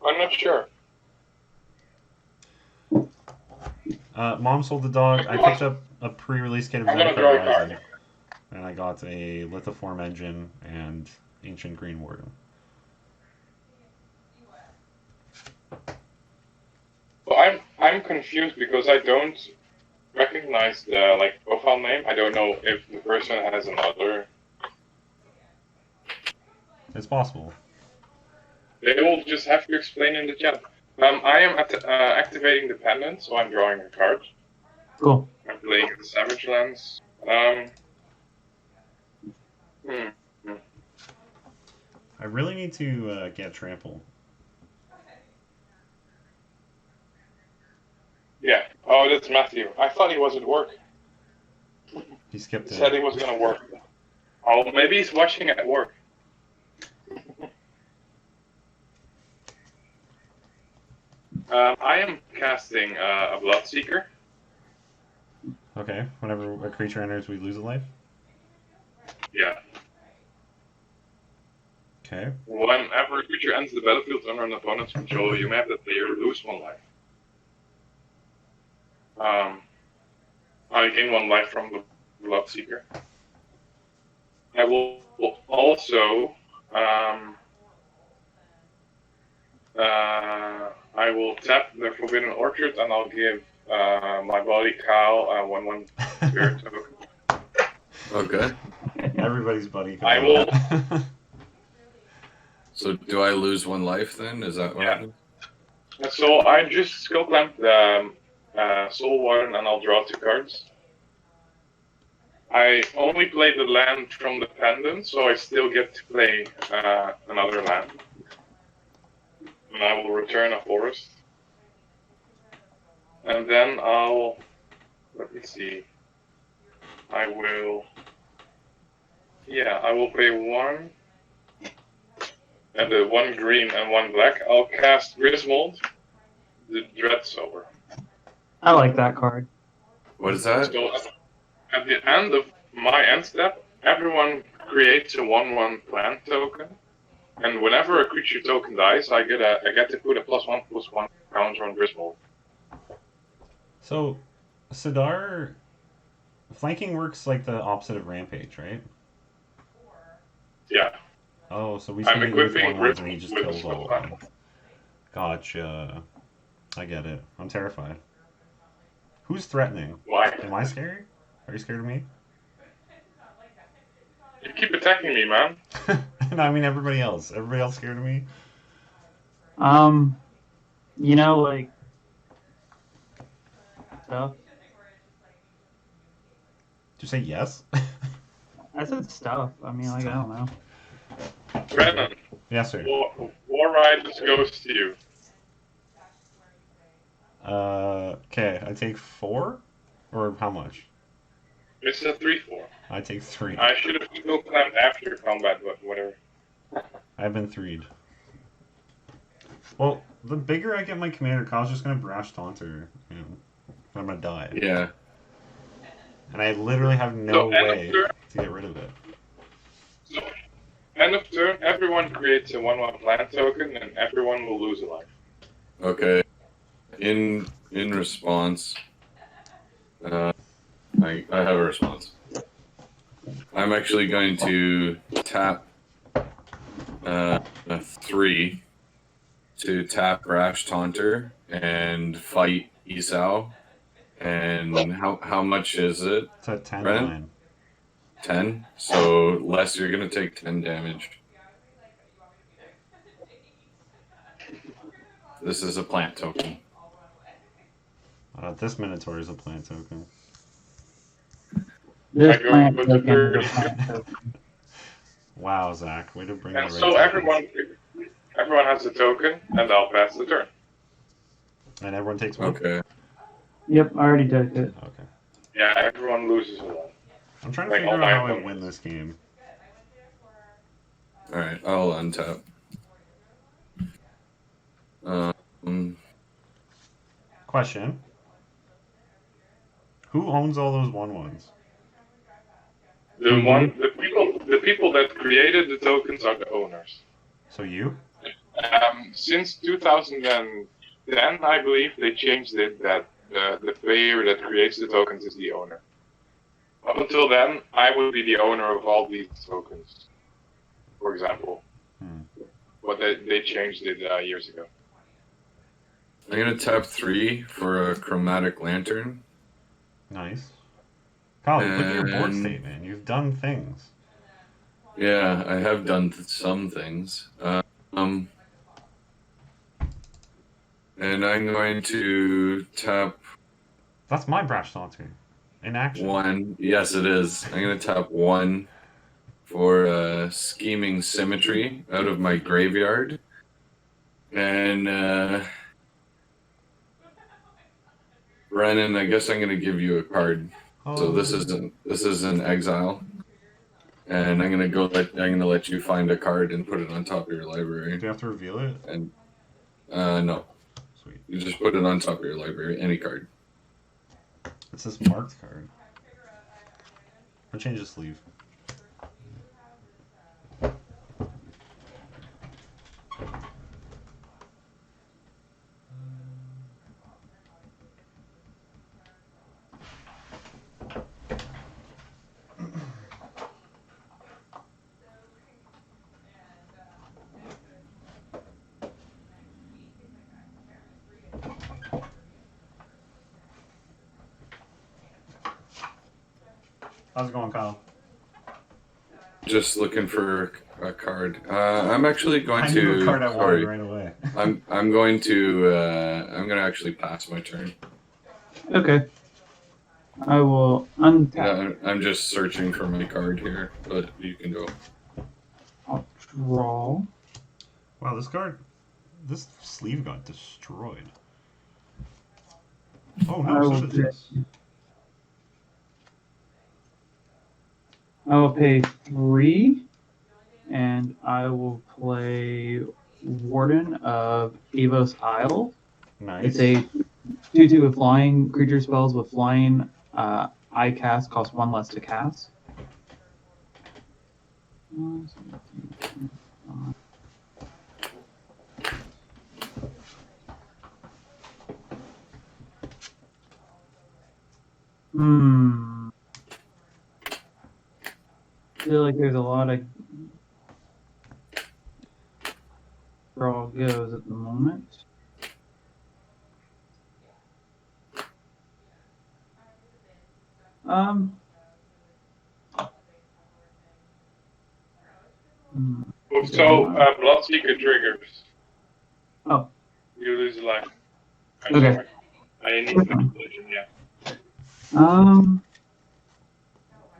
I'm not sure. Mom sold the dog. I picked up a pre-release kit of I'm gonna Zendikar draw a card. Rising, and I got a Lithoform engine and Ancient Green Warden. Well, I'm confused because I don't recognize the profile name. I don't know if the person has another. It's possible. They will just have to explain in the chat. I am activating the pendant, so I'm drawing a card. Cool. I'm playing the Savage Lands. I really need to get Trample. Yeah. Oh, that's Matthew. I thought he was at work. He skipped He it. said he was gonna work. Oh, maybe he's watching at work. I am casting a Bloodseeker. Okay, whenever a creature enters, we lose a life. Yeah. Okay. Whenever a creature enters the battlefield under an opponent's control, you may have that player lose 1 life. I gain 1 life from the Bloodseeker. I will also I will tap the Forbidden Orchard and I'll give my buddy Kyle 1/1 spirit token. Okay. Everybody's buddy. I will. So do I lose 1 life then? Is that what Yeah. happens? So I just skill clamp the Soul Warden and I'll draw 2 cards. I only play the land from the pendant, so I still get to play another land. And I will return a forest. And then let me see. I will pay 1, and 1 green and 1 black. I'll cast Griswold, the Dreadsower. I like that card. What is that? So at the end of my end step, everyone creates a 1/1 plant token, and whenever a creature token dies, I get to put a +1/+1 counter on Griswold. So, Sidar, flanking works like the opposite of Rampage, right? Yeah. Oh, so we I'm swing it with equipping 1/1s and he just with kills all of Spellbind. them. Gotcha. I get it. I'm terrified. Who's threatening? Why? Am I scary? Are you scared of me? You keep attacking me, man. No, I mean everybody else. Everybody else scared of me? You know, like stuff. Did you say yes? I said stuff. I mean, like, I don't know. Brennan, Yes, sir. War Riders goes to you. Okay, I take 4? Or how much? It's a 3/4. I take 3. I should have skill clamped after combat, but whatever. I've been 3'd. Well, the bigger I get my commander, Kyle's just gonna brash taunter, and I'm gonna die. Yeah. And I literally have no So, end of way turn. to get rid of it. So, end of turn, everyone creates a 1/1 plant token, and everyone will lose a life. Okay. In response, I have a response. I'm actually going to tap 3 to tap Rash Taunter and fight Isao. And how much is it? It's a 10 Brennan? line. 10? So less, you're going to take 10 damage. This is a plant token. This Minotaur is a plant token. This I go plant with token the is a plant token. Wow, Zach, way to bring the And right so tokens. everyone has a token, and I'll pass the turn. And everyone takes one? Okay. Yep, I already took it. Okay. Yeah, everyone loses a one. I'm trying to Like figure all out my how I opponents. win this game. Alright, I'll untap. Question. Who owns all those 1/1s? The people that created the tokens are the owners. So you? Since 2010, I believe they changed it that the player that creates the tokens is the owner. Up until then, I would be the owner of all these tokens, for example. But they changed it years ago. I'm going to tap 3 for a chromatic lantern. Nice. Colin, look at your board And- state, man. You've done things. Yeah, I have done some things. And I'm going to tap That's my Brash Taunter. In action. 1. Yes, it is. I'm going to tap 1 for Scheming Symmetry out of my graveyard. And Brennan, I guess I'm going to give you a card. Oh. So this is an exile. And I'm gonna let you find a card and put it on top of your library. Do you have to reveal it? And no. Sweet. You just put it on top of your library, any card. It's this marked card. I'll change the sleeve. How's it going, Kyle? Just looking for a card. I'm actually going I to. knew a card I wanted sorry. right away. I'm going to. I'm gonna actually pass my turn. Okay. I will untap. Yeah, I'm just searching for my card here, but you can go. I'll draw. Wow, this sleeve got destroyed. Oh I no, will so did this. I will pay 3, and I will play Warden of Avos Isle. Nice. It's a 2/2 with flying. Creature spells with flying. I cast cost 1 less to cast. I feel like there's a lot of draw goes at the moment. So, Bloodseeker triggers. Oh. You lose a life. I'm Okay. sorry. I need the conclusion, yeah.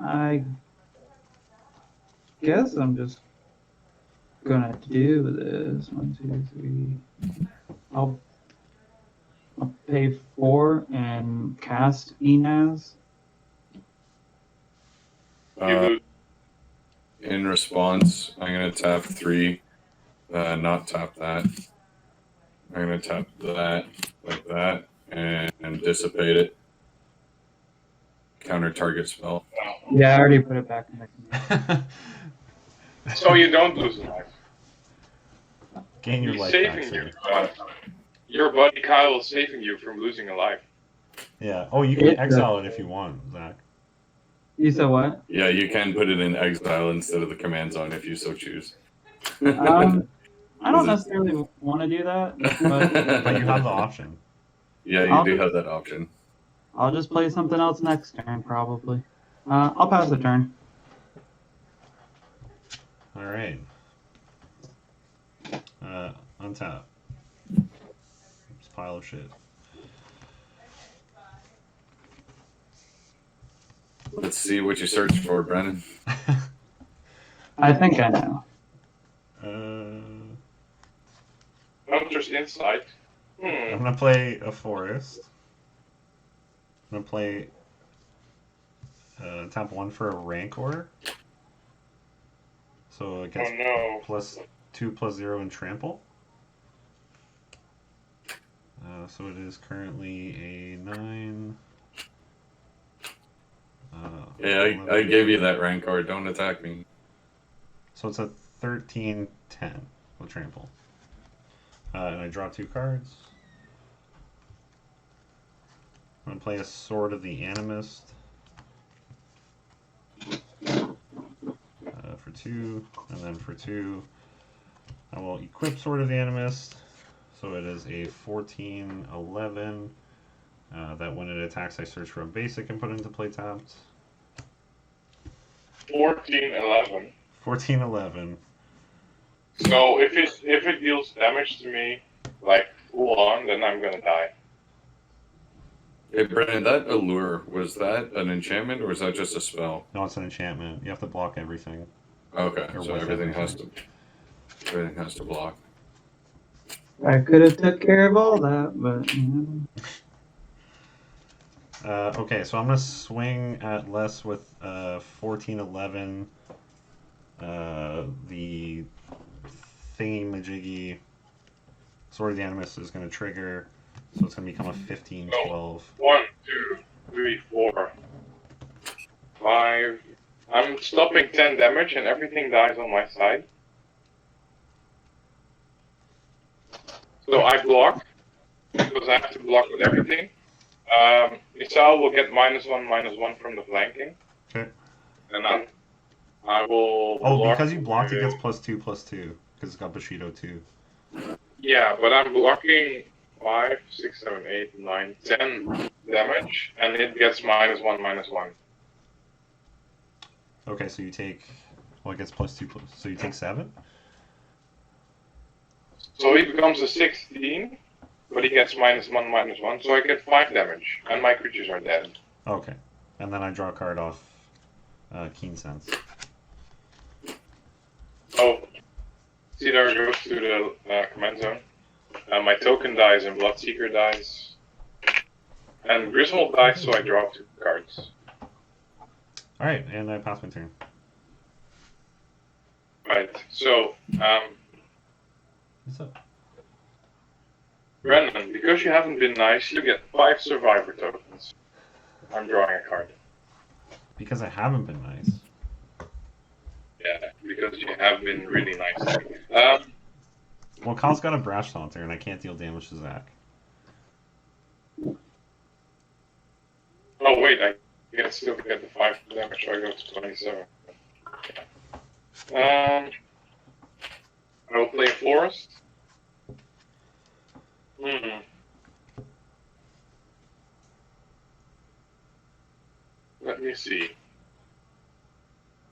I guess I'm just gonna do this. 1, 2, 3. I'll pay 4 and cast Inniaz. You lose. In response, I'm gonna tap 3. Not tap that. I'm gonna tap that like that and dissipate it. Counter target spell. Yeah, I already put it back in the command. So you don't lose a life. Gain your He's life back, saving you. sir. Your buddy Kyle is saving you from losing a life. Yeah. Oh, you can It- exile it if you want, Zach. You said what? Yeah, you can put it in exile instead of the command zone if you so choose. I don't Is it- necessarily want to do that, but But you have the option. Yeah, you I'll do just- have that option. I'll just play something else next turn, probably. I'll pass the turn. All right. Untap. This pile of shit. Let's see what you search for, Brennan. I think I know. Hunter's Insight. I'm gonna play a forest. I'm gonna play tap 1 for a Rancor. So it gets Oh no. +2/+0 in trample. So it is currently a 9. Yeah, I gave you that Rancor. Don't attack me. So it's a 13/10 with trample. And I draw 2 cards. I'm gonna play a Sword of the Animist. For 2, and then for 2, I will equip Sword of the Animist. So it is a 14/11. That when it attacks, I search for a basic and put it into play tapped. 14/11. 14/11. So if it deals damage to me, like full on, then I'm gonna die. Hey, Brennan, that allure, was that an enchantment or was that just a spell? No, it's an enchantment. You have to block everything. Okay, Or so with everything has to block. I could have took care of all that, but Okay, so I'm gonna swing at less with 14/11. The thingy-majiggy Sword of the Animist is gonna trigger, so it's gonna become a 15/12. 1, 2, 3, 4, 5. I'm stopping 10 damage and everything dies on my side. So I block, because I have to block with everything. Isao will get -1/-1 from the flanking. Okay. And then I will Oh, block because you blocked, it with- gets +2/+2, because it's got Bushido too. Yeah, but I'm blocking 5, 6, 7, 8, 9, 10 damage, and it gets -1/-1. Okay, so you take, well, it gets +2, so you take 7? So he becomes a 16, but he gets -1/-1, so I get 5 damage, and my creatures are dead. Okay. And then I draw a card off Keen Sense. Oh, Sidar goes to the command zone. My token dies and Bloodseeker dies. And Griswold dies, so I draw 2 cards. Alright, and I pass my turn. Right, so, What's up? Brennan, because you haven't been nice, you get 5 survivor tokens. I'm drawing a card. Because I haven't been nice. Yeah, because you have been really nice. Well, Kyle's got a Brash Taunter, and I can't deal damage to Zach. Oh wait, I can still get the 5 damage, so I go to 27. I will play Forest. Let me see.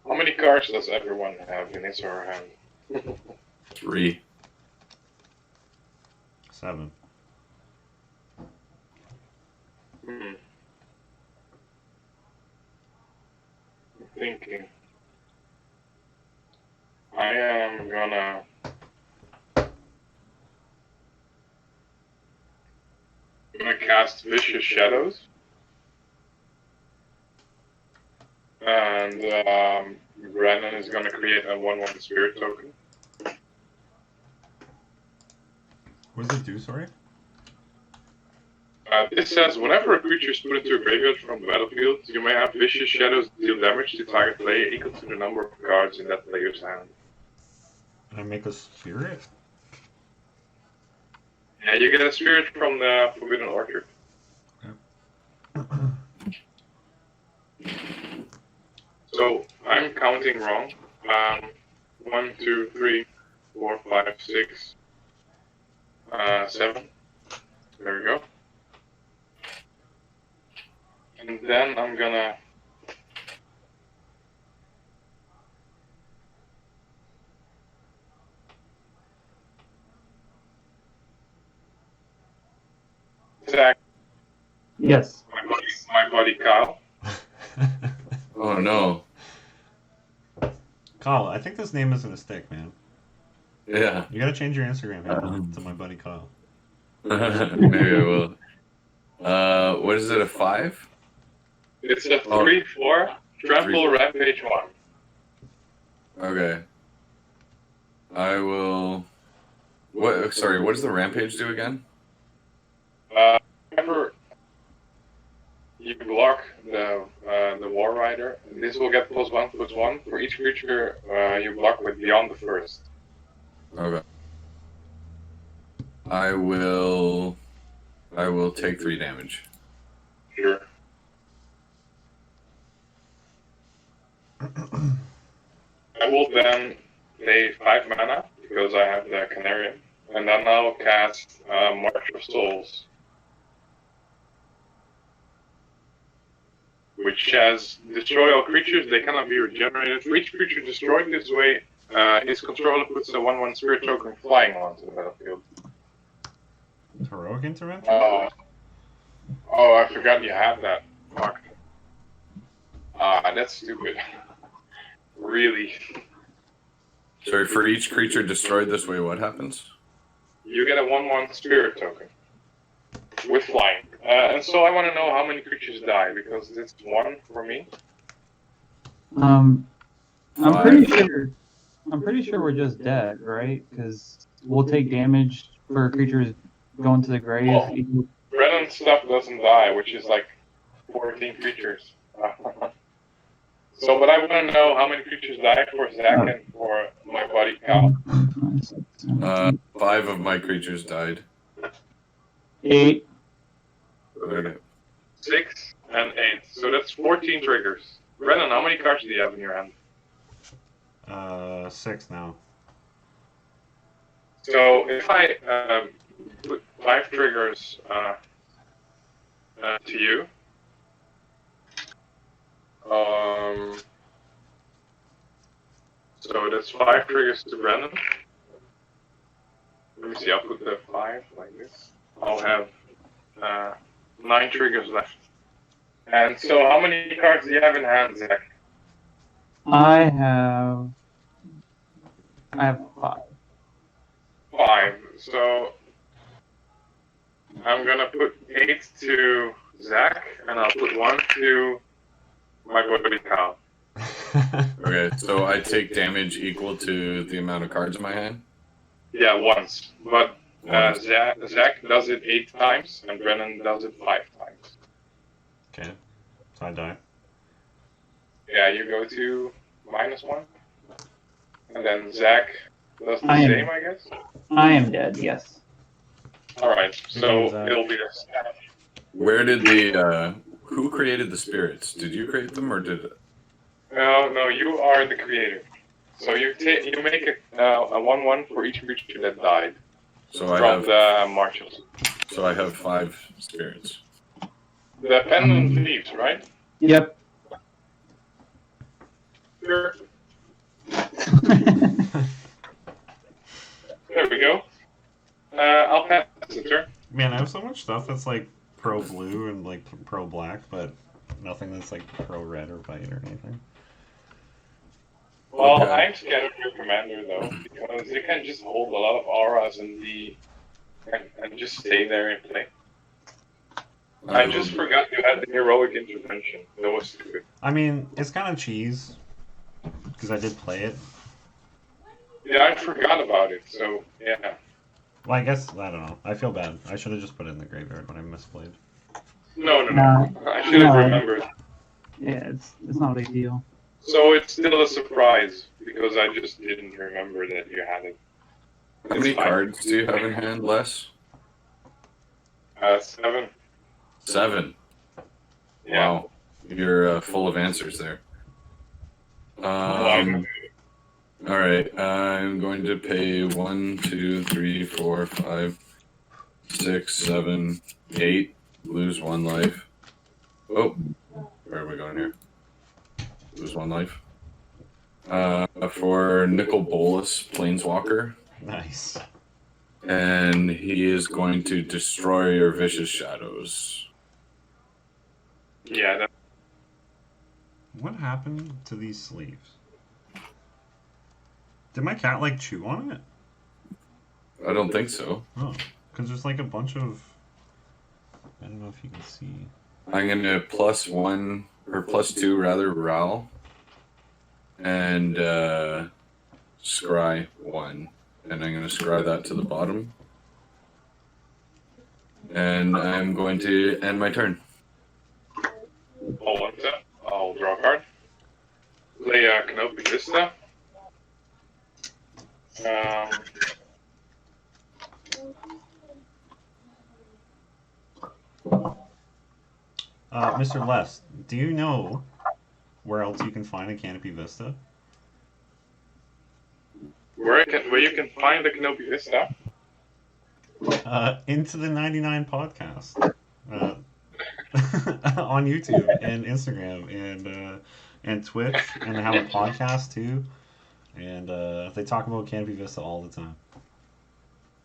How many cards does everyone have in his or her hand? 3. 7. I'm thinking. I am gonna cast Vicious Shadows. And Brennan is gonna create a 1/1 spirit token. What does it do, sorry? This says, whenever a creature is put into a graveyard from the battlefield, you may have Vicious Shadows deal damage to target player equal to the number of cards in that player's hand. Can I make a spirit? Yeah, you get a spirit from the Forbidden Orchard. Okay. So I'm counting wrong. 1, 2, 3, 4, 5, 6, 7. There we go. And then I'm gonna attack Yes. my buddy Kyle. Oh no. Kyle, I think this name isn't a stick, man. Yeah. You gotta change your Instagram handle to my buddy Kyle. Maybe I will. What is it? A 5? It's a 3/4 trample rampage 1. Okay. I will. What? Sorry. What does the rampage do again? Whenever you block the War Rider, this will get +1/+1 for each creature you block with beyond the first. Okay. I will take 3 damage. Sure. I will then pay 5 mana because I have the Canarium, and then I'll cast March of Souls, which has destroy all creatures. They cannot be regenerated. For each creature destroyed this way, its controller puts a 1/1 spirit token flying onto the battlefield. Heroic intervention? Oh, I forgot you had that. Fuck. That's stupid. Really. Sorry. For each creature destroyed this way, what happens? You get a 1/1 spirit token with flying. And so I want to know how many creatures die, because it's 1 for me. I'm Five. pretty sure we're just dead, right? Because we'll take damage for creatures going to the grave. Oh. Brennan's stuff doesn't die, which is like 14 creatures. So, but I want to know how many creatures die for Zach and for my buddy Cal. 5 of my creatures died. 8. Okay. 6 and 8. So that's 14 triggers. Brennan, how many cards do you have in your hand? 6 now. So if I put 5 triggers to you, so that's 5 triggers to Brennan. Let me see, I'll put the 5 like this. I'll have 9 triggers left. And so how many cards do you have in hand, Zach? I have 5. 5. So I'm gonna put 8 to Zach, and I'll put 1 to my buddy Kyle. Okay. So I take damage equal to the amount of cards in my hand. Yeah, once. But Once. Zach does it 8 times, and Brennan does it 5 times. Okay. So I die. Yeah, you go to -1. And then Zach does the I am- same, I guess? I am dead, yes. Alright, so Zach. it'll be this. Where did the who created the spirits? Did you create them or did? No, you are the creator. So you make a 1/1 for each creature that died So I from have the marshals. 5 spirits. The pendant thieves, right? Yep. Sure. There we go. I'll pass the turn. Man, I have so much stuff that's like pro blue and like pro black, but nothing that's like pro red or white or anything. Well, Okay. I'm scared of your commander though, because you can just hold a lot of auras and just stay there and play. I just forgot you had the heroic intervention. That was stupid. I mean, it's kind of cheese because I did play it. Yeah, I forgot about it. So yeah. Well, I guess I don't know. I feel bad. I should have just put it in the graveyard when I misplayed. No. No. I should have No. remembered. Yeah, it's not a big deal. So it's still a surprise because I just didn't remember that you had it. How many It's fine. cards do you have in hand? Less. 7. 7. Yeah. Wow, you're full of answers there. Wow. All right, I'm going to pay 1, 2, 3, 4, 5, 6, 7, 8. Lose 1 life. Oh, where are we going here? Lose 1 life. For Nicol Bolas, Planeswalker, Nice. and he is going to destroy your Vicious Shadows. Yeah, What happened to these sleeves? Did my cat like chew on it? I don't think so. Oh, because there's like a bunch of. I don't know if you can see. I'm going to +1 or +2 rather Ral and scry 1, and I'm going to scry that to the bottom. And I'm going to end my turn. I'll draw a card. Play Canopy Vista. Mr. Les, do you know where else you can find a Canopy Vista? Where you can find the Canopy Vista? Into the 99 podcast. On YouTube and Instagram and Twitch, and they have a podcast too. And they talk about Canopy Vista all the time.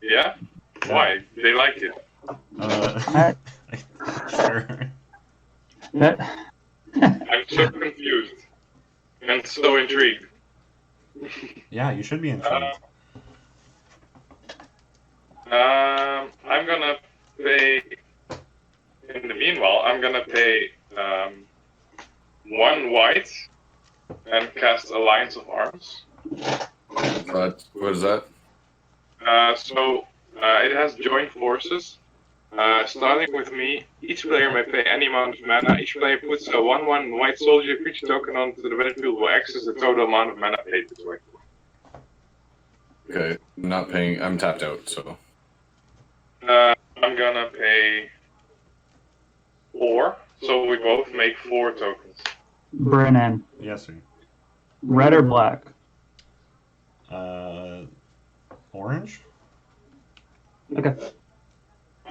Yeah? Why? They like it. Sure. I'm so confused and so intrigued. Yeah, you should be intrigued. I'm gonna pay. In the meanwhile, I'm gonna pay 1 white and cast Alliance of Arms. What is that? It has joint forces. Starting with me, each player may pay any amount of mana. Each player puts a 1/1 white soldier creature token onto the battlefield will access the total amount of mana paid this way. Okay, I'm not paying. I'm tapped out, so. I'm gonna pay 4, so we both make 4 tokens. Brennan, Yes, sir. red or black? Orange? Okay.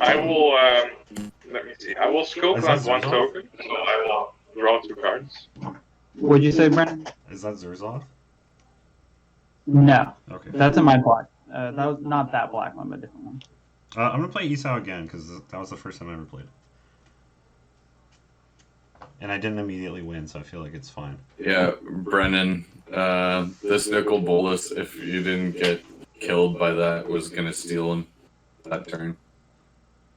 I will, let me see. I will scope Is out that 1 Zerzoth? token, so I will draw 2 cards. What'd you say, Brennan? Is that Zerzoth? No, Okay. that's in my black. That was not that black one, but a different one. I'm gonna play Isao again because that was the first time I ever played. And I didn't immediately win, so I feel like it's fine. Yeah, Brennan, this Nicol Bolas, if you didn't get killed by that, was going to steal him that turn.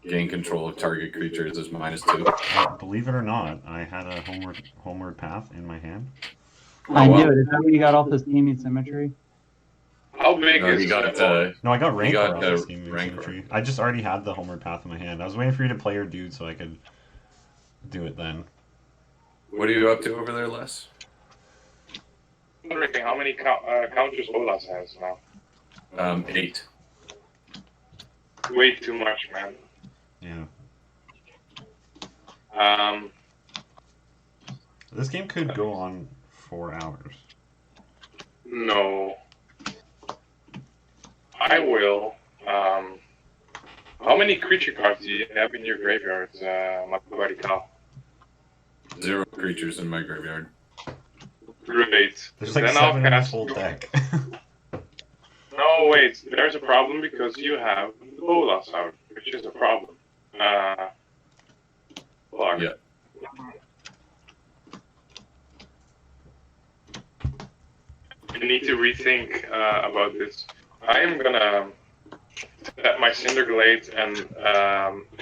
Gain control of target creatures is -2. Believe it or not, I had a homeward path in my hand. I wow. knew it. Is that where you got all this teaming symmetry? How big No, is he got No, I got Rancor got, off this game Rancor. symmetry. I just already had the homeward path in my hand. I was waiting for you to play your dude so I could do it then. What are you up to over there, Les? wondering how many counters Olas has now. 8. Way too much, man. Yeah. This game could go on 4 hours. No. I will. How many creature cards do you have in your graveyard, my buddy Cal? 0 creatures in my graveyard. Great. There's like Then 7 in this cast- whole deck. No, wait. There's a problem because you have the Bolas out, which is a problem. Fuck. Yeah. I need to rethink about this. I am gonna tap my Cinderglade and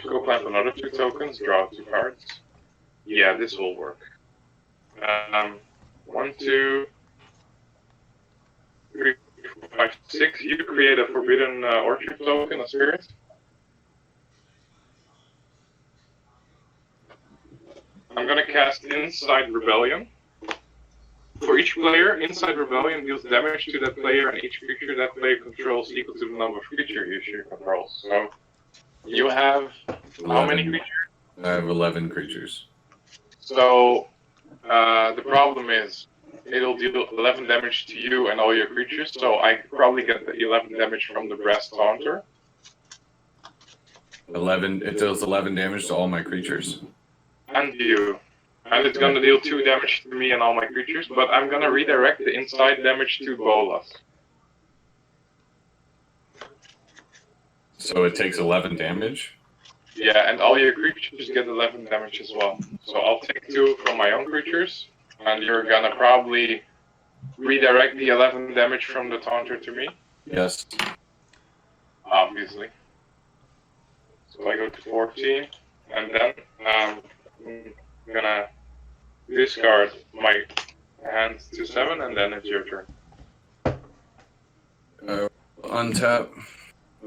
go plant another 2 tokens, draw 2 cards. Yeah, this will work. 1, 2, 3, 4, 5, 6. You create a Forbidden Orchard token, a spirit. I'm gonna cast Inside Rebellion. For each player, Inside Rebellion deals damage to that player and each creature that player controls equal to the number of creatures you controls. So, you have how many 11. creatures? I have 11 creatures. So the problem is it'll deal 11 damage to you and all your creatures. So I probably get the 11 damage from the brass taunter. 11. It deals 11 damage to all my creatures. And you. And it's gonna deal 2 damage to me and all my creatures, but I'm gonna redirect the inside damage to Bolas. So it takes 11 damage? Yeah, and all your creatures get 11 damage as well. So I'll take 2 from my own creatures, and you're gonna probably redirect the 11 damage from the taunter to me. Yes. Obviously. So I go to 14, and then I'm gonna discard my hand to 7, and then it's your turn. Untap.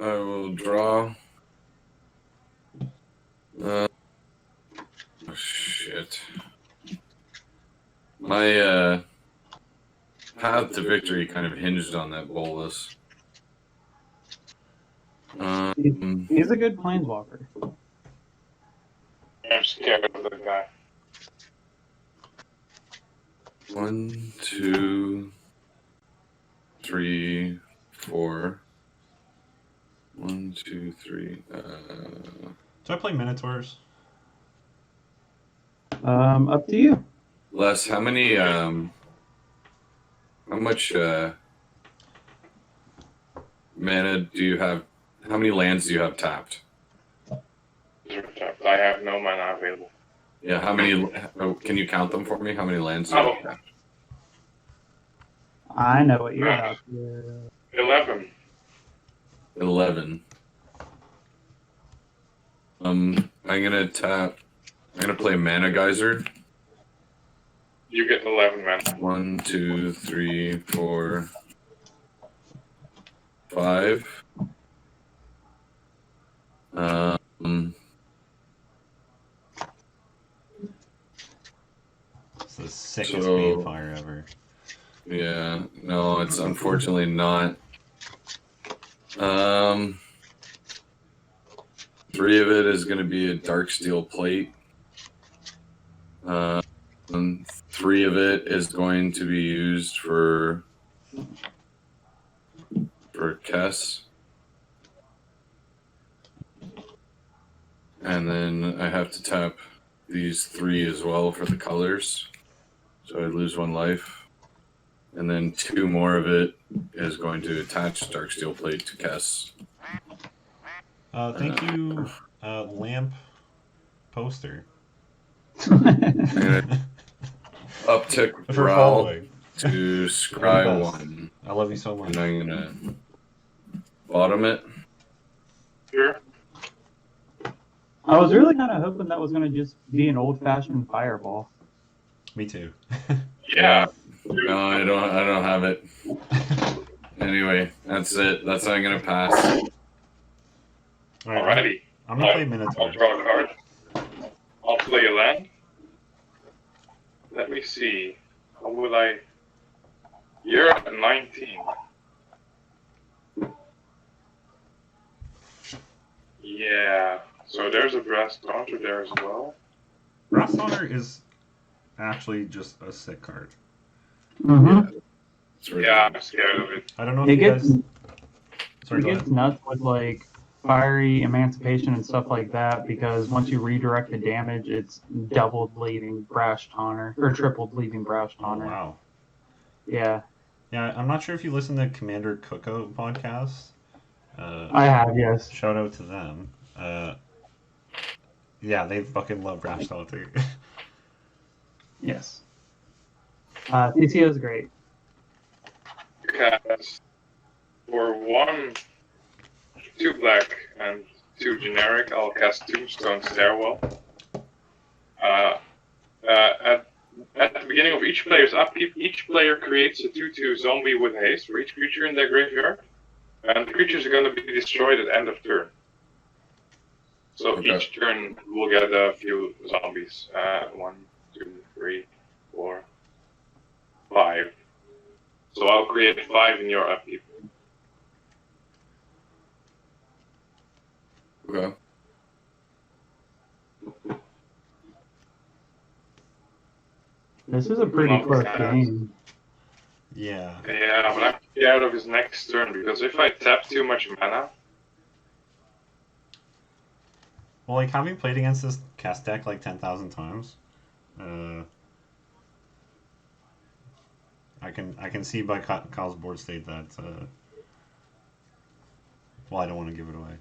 I will draw. Oh shit. My path to victory kind of hinged on that Bolas. He's a good planeswalker. I'm scared of that guy. 1, 2, 3, 4. 1, 2, 3. Do I play Minotaurs? Up to you. Les, how many? How much mana do you have? How many lands do you have tapped? I have no mana available. Yeah, how many? Can you count them for me? How many lands do you have tapped? I know what you're about to. 11. 11. I'm gonna tap. I'm gonna play Mana Geyser. You get 11 mana. 1, 2, 3, 4, 5. It's the sickest So- Banefire ever. Yeah, no, it's unfortunately not. 3 of it is going to be a dark steel plate. 3 of it is going to be used for Kess. And then I have to tap these 3 as well for the colors. So I lose 1 life. And then 2 more of it is going to attach dark steel plate to Kess. Thank you, Lamp Poster. I'm gonna uptick For Growl following. to You're scry the best. 1. I love you so much. And I'm gonna bottom it. Sure. I was really kind of hoping that was going to just be an old-fashioned fireball. Me too. Yeah. No, I don't have it. Anyway, that's it. That's how I'm gonna pass. All right, Alrighty. I'm gonna play I'll Minotaur. draw a card. I'll play a land. Let me see. How will I... You're at 19. Yeah. So there's a brass taunter there as well. Brass Hunter is actually just a sick card. Mm-hmm. It's really Yeah, good. I'm scared of it. I don't know if It you gets guys. Sorry, it go gets ahead. nuts with like fiery emancipation and stuff like that because once you redirect the damage, it's doubled leaving brash taunter or tripled leaving brash Oh, taunter. wow. Yeah, Yeah, I'm not sure if you listen to Commander Cookout podcast. I have, yes. Shout out to them. Yeah, they fucking love Brash Taunter. Yes. TCO is great. Cast for 1, 2 black and 2 generic. I'll cast Tombstone Stairwell. At the beginning of each player's upkeep, each player creates a 2/2 zombie with haste for each creature in their graveyard, and the creatures are going to be destroyed at end of turn. So Okay. each turn we'll get a few zombies. 1, 2, 3, 4, 5. So I'll create 5 in your upkeep. Okay. This is a pretty Not close bad. game. Yeah. Yeah, but I'm scared of his next turn because if I tap too much mana, Well, like having played against this cast deck like 10,000 times, I can see by Kyle's board state that. Well, I don't want to give it away.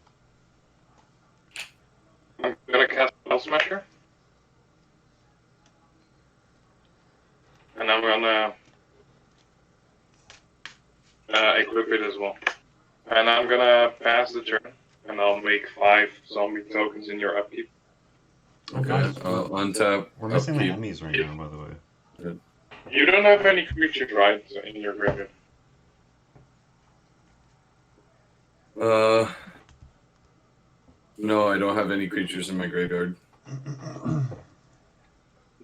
I'm gonna cast Vialsmasher. And I'm gonna equip it as well. And I'm gonna pass the turn, and I'll make 5 zombie tokens in your upkeep. Okay, guys, untap. We're missing the upkeep. enemies right now, by the way. You don't have any creatures, right, in your graveyard? No, I don't have any creatures in my graveyard.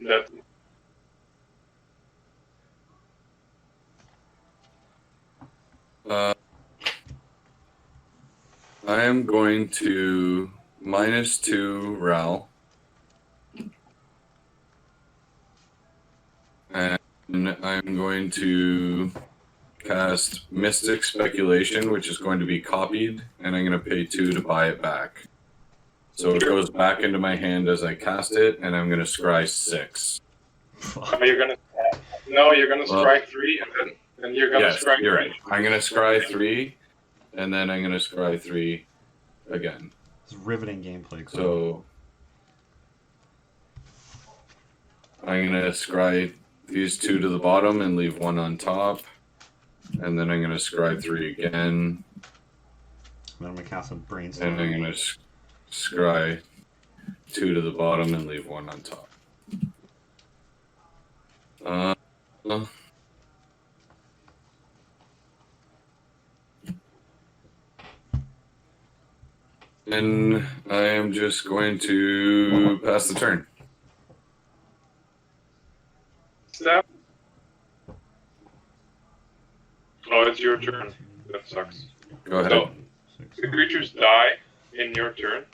That I am going to -2 Ral. And I'm going to cast Mystic Speculation, which is going to be copied, and I'm going to pay 2 to buy it back. So it goes back into my hand as I cast it, and I'm going to scry 6. you're gonna you're gonna scry 3, and then you're gonna Yes, scry. you're right. I'm going to scry 3, and then I'm going to scry 3 again. It's riveting gameplay. So I'm going to scry these 2 to the bottom and leave 1 on top. And then I'm going to scry 3 again. Then I'm gonna cast a brainstorm. And I'm going to scry 2 to the bottom and leave 1 on top. And I am just going to pass the turn. Step. Oh, it's your turn. That sucks. Go ahead. So, the creatures die in your turn.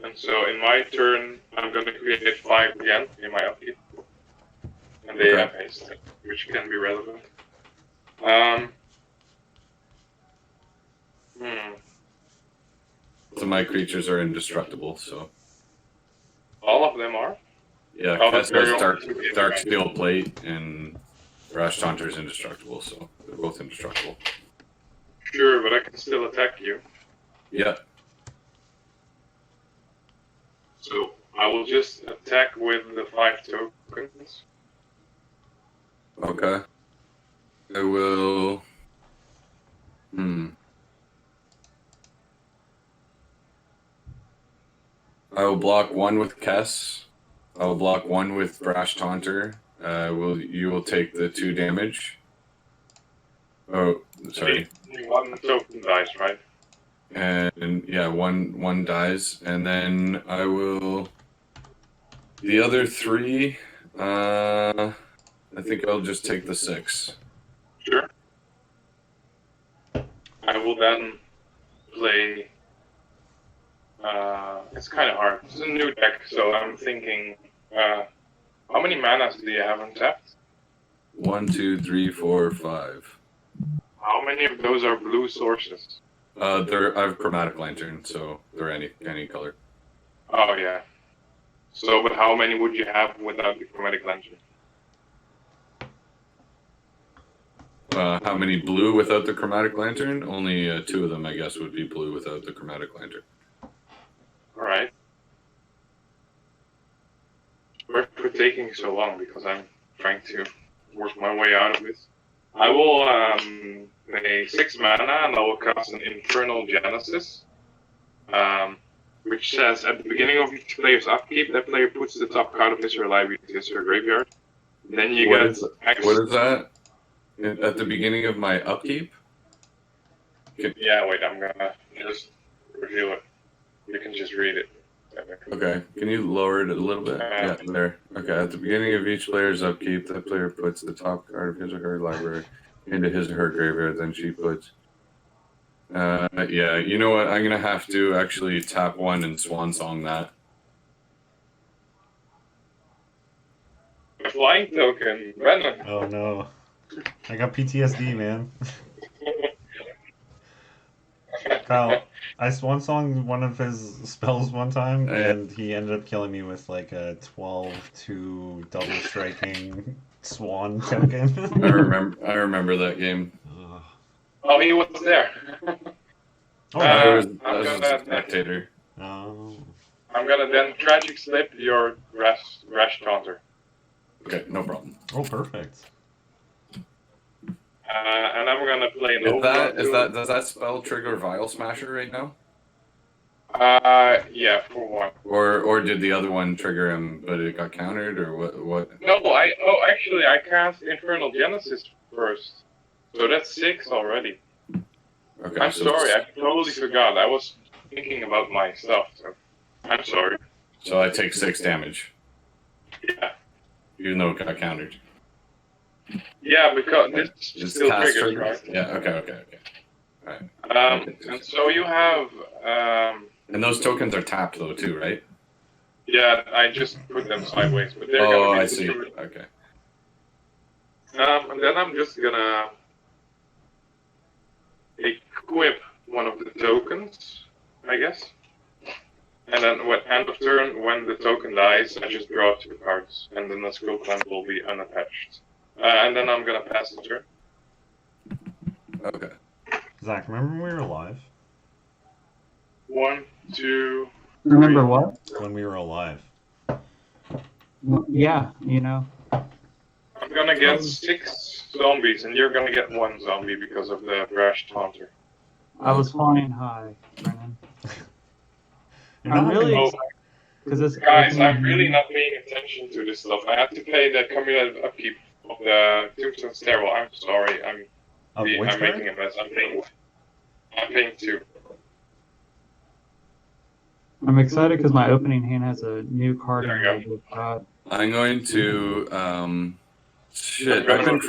And so in my turn, I'm going to create 5 again in my upkeep. And they Okay. have haste, which can be relevant. So my creatures are indestructible, so. All of them are? Yeah, Oh, Kess that's very has dark steel plate, and Rash Taunter is indestructible, so they're both indestructible. Sure, but I can still attack you. Yeah. So I will just attack with the 5 tokens. Okay. I will. I will block 1 with Kess. I will block 1 with Rash Taunter. You will take the 2 damage. Oh, sorry. 1 token dies, right? And yeah, one dies, and then I will. The other 3, I think I'll just take the 6. Sure. I will then play. It's kind of hard. It's a new deck, so I'm thinking. How many manas do you have untapped? 1, 2, 3, 4, 5. How many of those are blue sources? I have Chromatic Lantern, so they're any color. Oh yeah. So, but how many would you have without the chromatic lantern? How many blue without the Chromatic Lantern? Only 2 of them, I guess, would be blue without the Chromatic Lantern. Alright. Sorry for taking so long because I'm trying to work my way out of this. I will pay 6 mana and I will cast an Infernal Genesis. Which says at the beginning of each player's upkeep, that player puts the top card of his or her library to his or her graveyard. Then you What get is What is that? At the beginning of my upkeep? Yeah, wait, I'm gonna just reveal it. You can just read it. Okay, can you lower it a little bit? Yeah, there. Okay, at the beginning of each player's upkeep, that player puts the top card of his or her library into his or her graveyard, then she puts... yeah, you know what? I'm going to have to actually tap 1 and Swan Song that. flying token, Brennan. Oh no. I got PTSD, man. Kyle, I swan song one of his spells one time, and he ended up killing me with like a 12-2 double striking swan token. I remember that game. Ugh. Oh, he was there. Oh, I was I'm just gonna a spectator. oh. I'm gonna then tragic slip your rash taunter. Okay, no problem. Oh, perfect. And I'm gonna play an overlord. Does that spell trigger Vialsmasher right now? Yeah, for one. Or did the other one trigger him, but it got countered, or what? No, actually I cast Infernal Genesis first, so that's 6 already. Okay, I'm so sorry, I totally forgot. I was thinking about my stuff, so I'm sorry. So I take 6 damage, Yeah. even though it got countered. Yeah, because this It's still cast triggers, trigger? right? Yeah. Okay. All right. And so you have, And those tokens are tapped though too, right? yeah, I just put them sideways, but they're Oh, gonna be I see. distributed. Okay. And then I'm just gonna equip one of the tokens, I guess. And then at end of turn, when the token dies, I just draw 2 cards, and then the skill clamp will be unattached. And then I'm gonna pass the turn. Okay. Zach, remember when we were alive? 1, 2. Remember what? When we were alive. Yeah, you know. I'm gonna get 6 zombies, and you're gonna get 1 zombie because of the rash taunter. I was flying high, Brennan. You're I'm not really gonna- excited because this. Guys, I'm really not paying attention to this stuff. I have to pay the cumulative upkeep of the Tombstone Stairwell. I'm sorry, I'm Of which I'm card? making a mess. I'm paying 2. I'm excited because my opening hand has a new card in There you it. I'm going to shit. I've been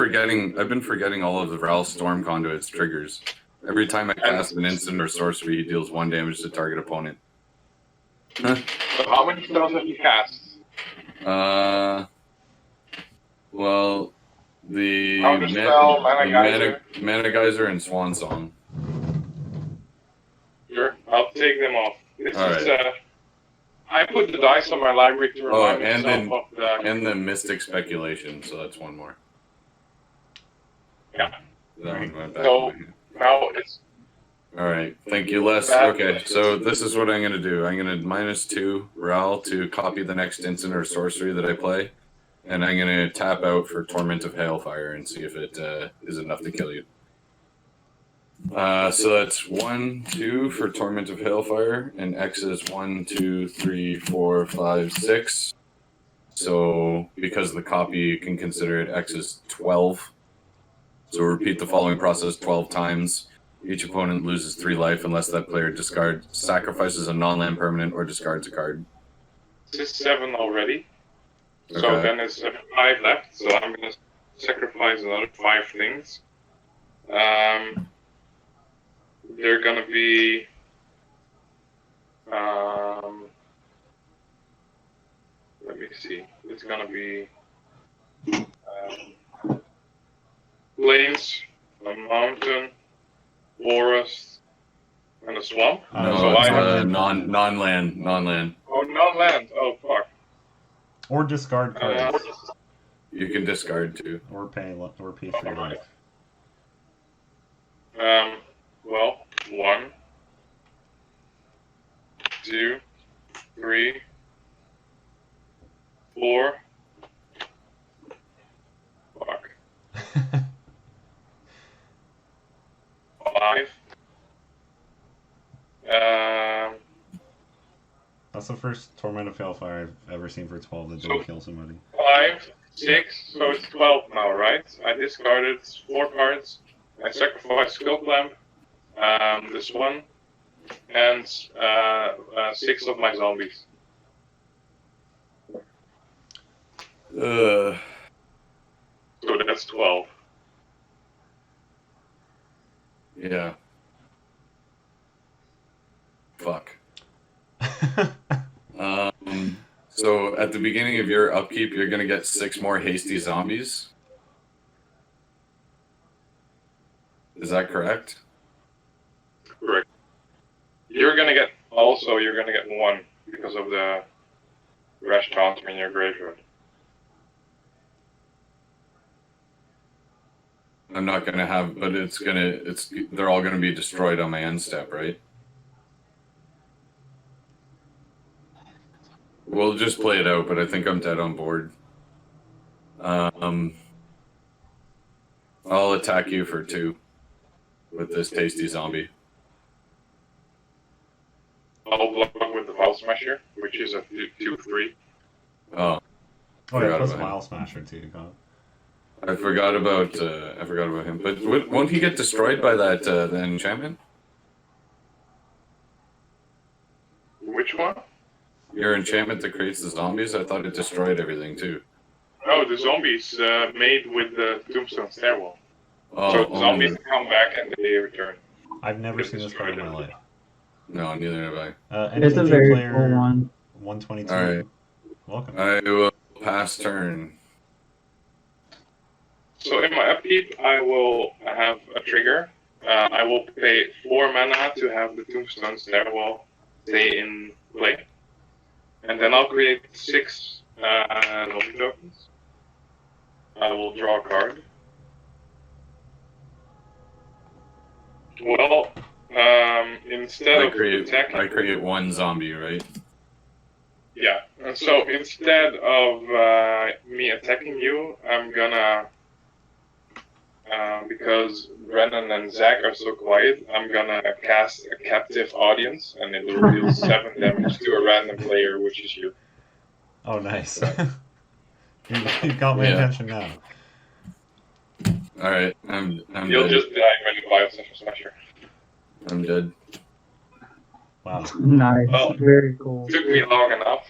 forgetting all of the Ral Storm Conduit's triggers. Every time I cast an instant or sorcery, he deals 1 damage to target opponent. So how many spells have you cast? Well, the Counterspell, Mana Geyser. Mana Geyser and Swan Song. Sure, I'll take them off. This All is I put the dice on my library to Oh, remind myself of the. and the Mystic Speculation, so that's 1 more. Yeah. That one went back So- to my hand. Now it's All right, thank you, Les. Okay, so this is what I'm going to do. I'm going to -2 Ral to copy the next instant or sorcery that I play, and I'm going to tap out for Torment of Hailfire and see if it is enough to kill you. So that's 1, 2 for Torment of Hailfire, and X is 1, 2, 3, 4, 5, 6. So because the copy, you can consider it X is 12. So repeat the following process 12 times. Each opponent loses 3 life unless that player sacrifices a non-land permanent or discards a card. this is 7 already. So Okay. then it's 5 left. So I'm gonna sacrifice another 5 things. They're gonna be. Let me see. It's gonna be. Plains, a mountain, forest, and a swamp. No, so it's I have. non-land. Oh, non-land. Oh, fuck. Or discard cards. You can discard too. Or pay 3 life. Well, 1, 2, 3, 4. Fuck. 5. That's the first Torment of Hailfire I've ever seen for 12 that didn't kill somebody. 5, 6, so it's 12 now, right? I discarded 4 cards. I sacrificed Skull Clamp, this one, and 6 of my zombies. So that's 12. Yeah. Fuck. So at the beginning of your upkeep, you're going to get 6 more hasty zombies. Is that correct? Correct. You're gonna get 1 because of the rash transfer in your graveyard. I'm not going to have, but they're all going to be destroyed on my end step, right? We'll just play it out, but I think I'm dead on board. I'll attack you for 2 with this tasty zombie. I'll block with the Vialsmasher, which is a 2/3. Oh, Oh yeah, Forgot plus about Vialsmasher too. God. I forgot about him. But won't he get destroyed by that the enchantment? Which one? Your enchantment that creates the zombies? I thought it destroyed everything too. No, the zombies made with the Tombstone Stairwell. Oh, So the zombies come back and they return. I've never seen this card in my life. No, neither have I. It's a NTG very player cool one. 122. All right. Welcome. I will pass turn. So in my upkeep, I will have a trigger. I will pay 4 mana to have the Tombstone Stairwell stay in play. And then I'll create 6 zombie tokens. I will draw a card. Well, instead of attacking... I create 1 zombie, right? Yeah, and so instead of me attacking you, I'm gonna... because Brennan and Zach are so quiet, I'm gonna cast a Captive Audience, and it will deal 7 damage to a random player, which is you. Oh, nice. you got my attention now. All right, I'm You'll dead. just die when you Vialsmasher. I'm dead. Wow. Nice. Well, Very cool. Took me long enough.